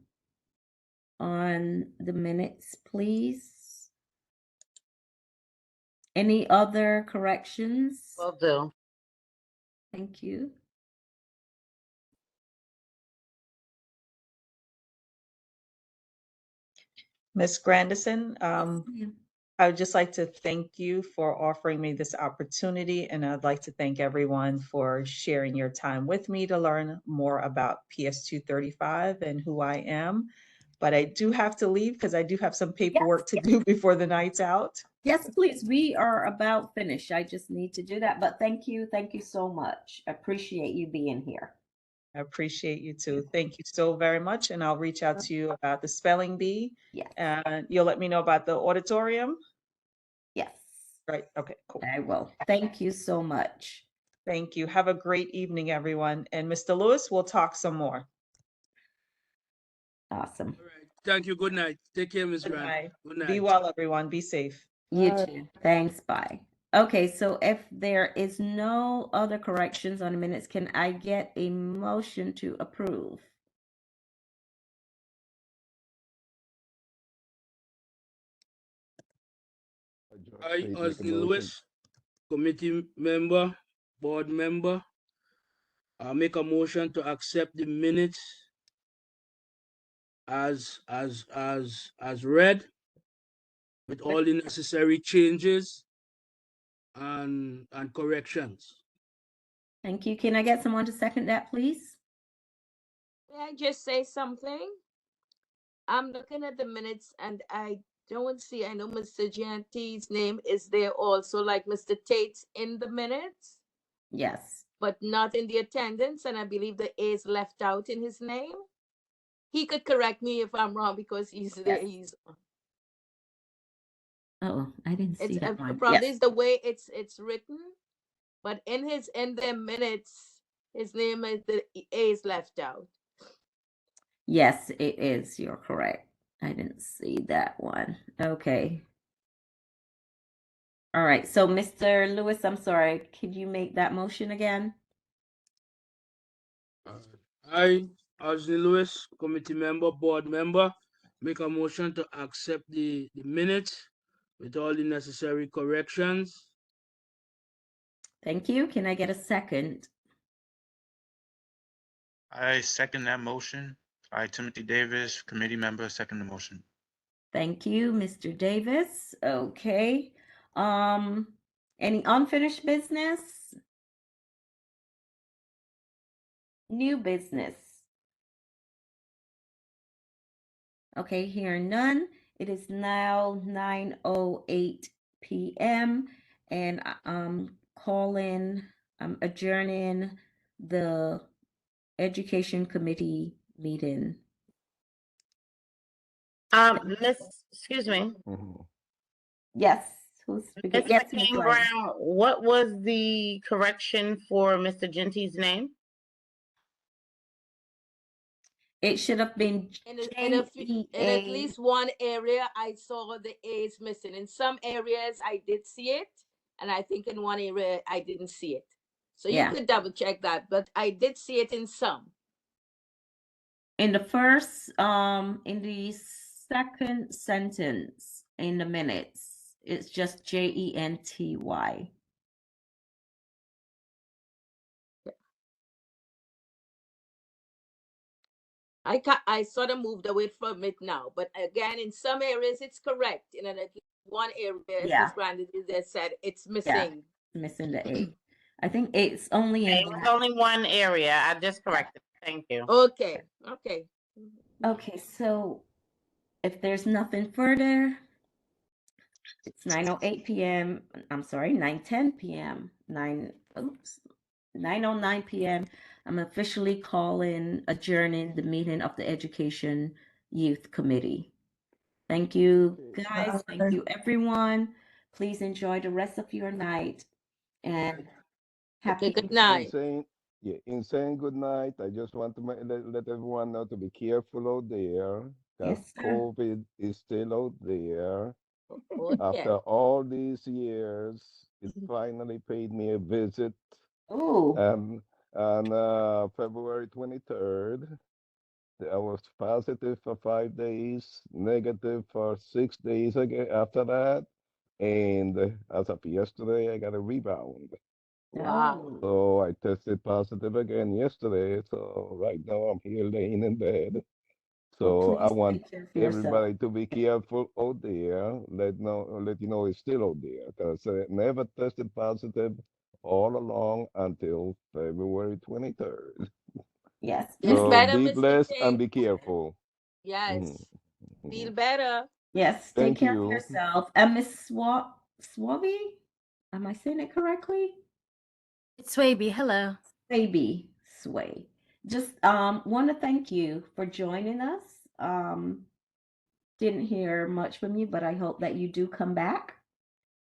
Speaker 1: on the minutes, please? Any other corrections?
Speaker 6: Will do.
Speaker 1: Thank you.
Speaker 3: Ms. Grandison,
Speaker 1: Yes, ma'am.
Speaker 3: I would just like to thank you for offering me this opportunity, and I'd like to thank everyone for sharing your time with me to learn more about PS 235 and who I am. But I do have to leave because I do have some paperwork to do before the night's out.
Speaker 1: Yes, please. We are about finished. I just need to do that. But thank you. Thank you so much. Appreciate you being here.
Speaker 3: I appreciate you too. Thank you so very much. And I'll reach out to you about the spelling bee.
Speaker 1: Yes.
Speaker 3: And you'll let me know about the auditorium.
Speaker 1: Yes.
Speaker 3: Right. Okay, cool.
Speaker 1: I will. Thank you so much.
Speaker 3: Thank you. Have a great evening, everyone. And Mr. Lewis, we'll talk some more.
Speaker 1: Awesome.
Speaker 10: All right. Thank you. Good night. Take care, Ms.
Speaker 3: Good
Speaker 10: Grant.
Speaker 3: night.
Speaker 10: Good night.
Speaker 3: Be well, everyone. Be safe.
Speaker 1: You
Speaker 5: Bye.
Speaker 1: too. Thanks. Bye. Okay, so if there is no other corrections on the minutes, can I get a motion to approve?
Speaker 2: George
Speaker 10: I,
Speaker 2: Tate, make a
Speaker 10: Osni
Speaker 2: motion.
Speaker 10: Lewis, committee member, board member, I make a motion to accept the minutes as read with all the necessary changes and corrections.
Speaker 1: Thank you. Can I get someone to second that, please?
Speaker 4: May I just say something? I'm looking at the minutes and I don't see, I know Mr. Gianti's name is there also, like Mr. Tate's in the minutes,
Speaker 1: Yes.
Speaker 4: but not in the attendance. And I believe the A is left out in his name. He could correct me if I'm wrong because he's there.
Speaker 1: Yes.
Speaker 4: He's
Speaker 1: Oh, I didn't see
Speaker 4: it's
Speaker 1: that one.
Speaker 4: probably
Speaker 1: Yes.
Speaker 4: is the way it's written, but in their minutes, his name is the A is left out.
Speaker 1: Yes, it is. You're correct. I didn't see that one. Okay. All right. So, Mr. Lewis, I'm sorry. Could you make that motion again?
Speaker 10: I, Osni Lewis, committee member, board member, make a motion to accept the minutes with all the necessary corrections.
Speaker 1: Thank you. Can I get a second?
Speaker 7: I second that motion. I, Timothy Davis, committee member, second the motion.
Speaker 1: Thank you, Mr. Davis. Okay. Any unfinished business? New business? Okay, hearing none. It is now 9:08 p.m. and I'm adjourning the Education Committee meeting.
Speaker 6: Excuse me.
Speaker 2: Mhm.
Speaker 1: Yes, who's speaking?
Speaker 6: Ms.
Speaker 1: Yes, Ms.
Speaker 6: McCain
Speaker 1: Lyons.
Speaker 6: Brown, what was the correction for Mr. Genti's name?
Speaker 1: It should have been
Speaker 4: In at
Speaker 1: J-E-A.
Speaker 4: least one area, I saw the A is missing. In some areas, I did see it, and I think in one area, I didn't see it. So you
Speaker 1: Yeah.
Speaker 4: could double check that, but I did see it in some.
Speaker 1: In the first, in the second sentence in the minutes, it's just Genty.
Speaker 4: I sort of moved away from it now, but again, in some areas, it's correct. In one area, as
Speaker 1: Yeah.
Speaker 4: Ms. Brandon just said, it's
Speaker 1: Yeah,
Speaker 4: missing.
Speaker 1: missing the A. I think it's only
Speaker 6: Okay,
Speaker 1: in
Speaker 6: it was
Speaker 1: that.
Speaker 6: only one area. I just corrected. Thank you.
Speaker 4: Okay, okay.
Speaker 1: Okay, so if there's nothing further, it's 9:08 p.m. I'm sorry, 9:10 p.m. 9:09 p.m. I'm officially adjourning the meeting of the Education Youth Committee. Thank you, guys. Thank you, everyone. Please enjoy the rest of your night and happy.
Speaker 4: Okay, good night.
Speaker 2: In saying good night, I just want to let everyone know to be careful out there, because
Speaker 1: Yes, sir.
Speaker 2: COVID is still out there.
Speaker 4: Oh, yeah.
Speaker 2: After all these years, it finally paid me a visit.
Speaker 1: Oh,
Speaker 2: On February 23rd, I was positive for 5 days, negative for 6 days again after that. And as of yesterday, I got a rebound.
Speaker 4: Wow.
Speaker 2: So I tested positive again yesterday. So right now I'm here laying in bed. So
Speaker 1: well,
Speaker 2: I
Speaker 1: please
Speaker 2: want
Speaker 1: take care of yourself.
Speaker 2: everybody to be careful out there. Let you know it's still out there, because I never tested positive all along until February 23rd.
Speaker 1: Yes.
Speaker 4: Feel
Speaker 2: So
Speaker 4: better,
Speaker 2: be
Speaker 4: Mr.
Speaker 2: blessed and
Speaker 4: King.
Speaker 2: be careful.
Speaker 4: Yes.
Speaker 2: Mhm.
Speaker 4: Feel better.
Speaker 1: Yes. Take
Speaker 2: Thank
Speaker 1: care of
Speaker 2: you.
Speaker 1: yourself. And Miss Swaby, am I saying it correctly?
Speaker 9: It's Swaby. Hello.
Speaker 1: Baby Sway. Just want to thank you for joining us. Didn't hear much from you, but I hope that you do come back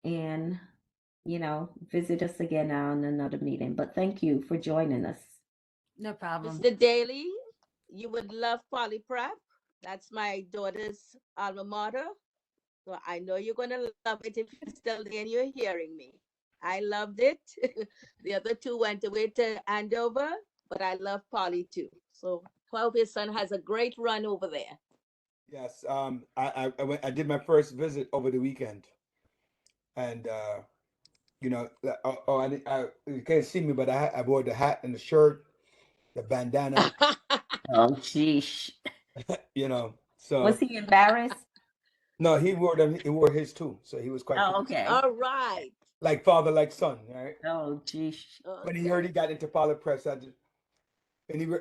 Speaker 1: and visit us again on another meeting. But thank you for joining us.
Speaker 9: No problem.
Speaker 4: Mr. Daly, you would love Polyprep. That's my daughter's alma mater. So I know you're going to love it if you're still there and you're hearing me. I loved it. The other two went away to Andover, but I love Poly too. So 12 his son has a great run over there.
Speaker 11: Yes, I did my first visit over the weekend, and you can't see me, but I wore the hat and the shirt, the bandana,
Speaker 1: Oh, sheesh.
Speaker 11: So
Speaker 1: Was he embarrassed?
Speaker 11: no, he wore them. He wore his too, so he was quite
Speaker 1: Oh,
Speaker 11: pleased.
Speaker 1: okay.
Speaker 4: All right.
Speaker 11: Like father, like son, right?
Speaker 1: Oh, geez.
Speaker 11: When he heard he got into Polypress,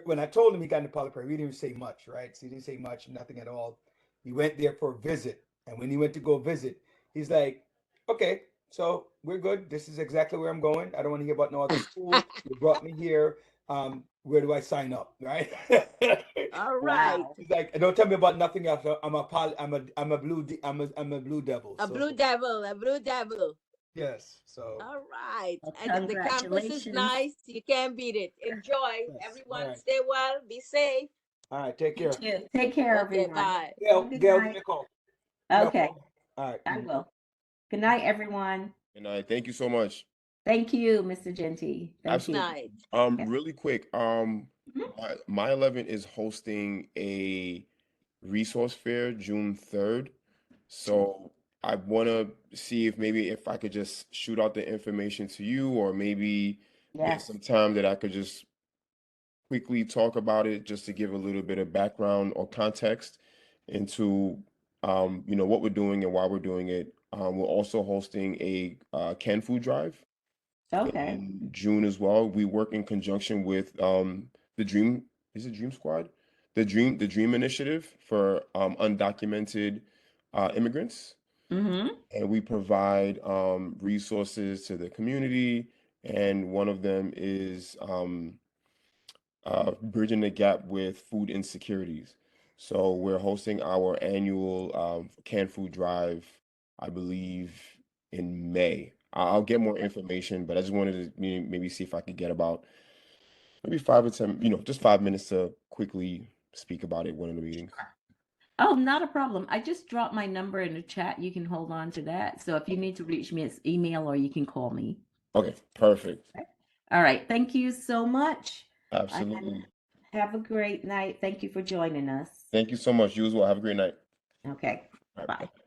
Speaker 11: when I told him he got into Polypress, he didn't even say much, right? So he didn't say much, nothing at all. He went there for a visit, and when he went to go visit, he's like, "Okay, so we're good. This is exactly where I'm going. I don't want to hear about no other school. You brought me here. Where do I sign up?" Right?
Speaker 4: All right.
Speaker 11: He's like, "Don't tell me about nothing else. I'm a blue devil."
Speaker 4: A
Speaker 11: So,
Speaker 4: blue devil, a blue devil.
Speaker 11: yes. So
Speaker 4: All right.
Speaker 1: Well,
Speaker 4: And the campus is
Speaker 1: congratulations.
Speaker 4: nice. You can't beat it. Enjoy.
Speaker 11: Yes.
Speaker 4: Everyone
Speaker 11: All right.
Speaker 4: stay well. Be safe.
Speaker 11: all right, take
Speaker 1: You
Speaker 11: care.
Speaker 1: too. Take care,
Speaker 4: Okay,
Speaker 1: everyone.
Speaker 4: bye.
Speaker 11: Gail,
Speaker 1: Good
Speaker 11: give
Speaker 1: night.
Speaker 11: me a call.
Speaker 1: Okay,
Speaker 11: All right.
Speaker 1: I will. Good night, everyone.
Speaker 8: And thank you so much.
Speaker 1: Thank you, Mr. Genty. Thank
Speaker 8: Absolutely.
Speaker 1: you.
Speaker 4: Night.
Speaker 8: Really quick, my 11 is hosting a resource fair June 3rd. So I want to see if I could just shoot out the information to you, or maybe get
Speaker 1: Yes.
Speaker 8: some time that I could just quickly talk about it, just to give a little bit of background or context into what we're doing and why we're doing it. We're also hosting a canned food drive
Speaker 1: Okay.
Speaker 8: in June as well. We work in conjunction with the Dream Squad, the Dream Initiative for undocumented immigrants,
Speaker 1: Mm-hmm.
Speaker 8: and we provide resources to the community. And one of them is bridging the gap with food insecurities. So we're hosting our annual canned food drive, I believe, in May. I'll get more information, but I just wanted to maybe see if I could get about maybe 5 or 10, just 5 minutes to quickly speak about it at one of the meetings.
Speaker 1: Oh, not a problem. I just dropped my number in the chat. You can hold on to that. So if you need to reach me, it's email or you can call me.
Speaker 8: Okay, perfect.
Speaker 1: All right. Thank you so much.
Speaker 8: Absolutely.
Speaker 1: Have a great night. Thank you for joining us.
Speaker 8: Thank you so much. You as well. Have a great night.
Speaker 1: Okay.
Speaker 8: All right,
Speaker 1: Bye.
Speaker 8: bye.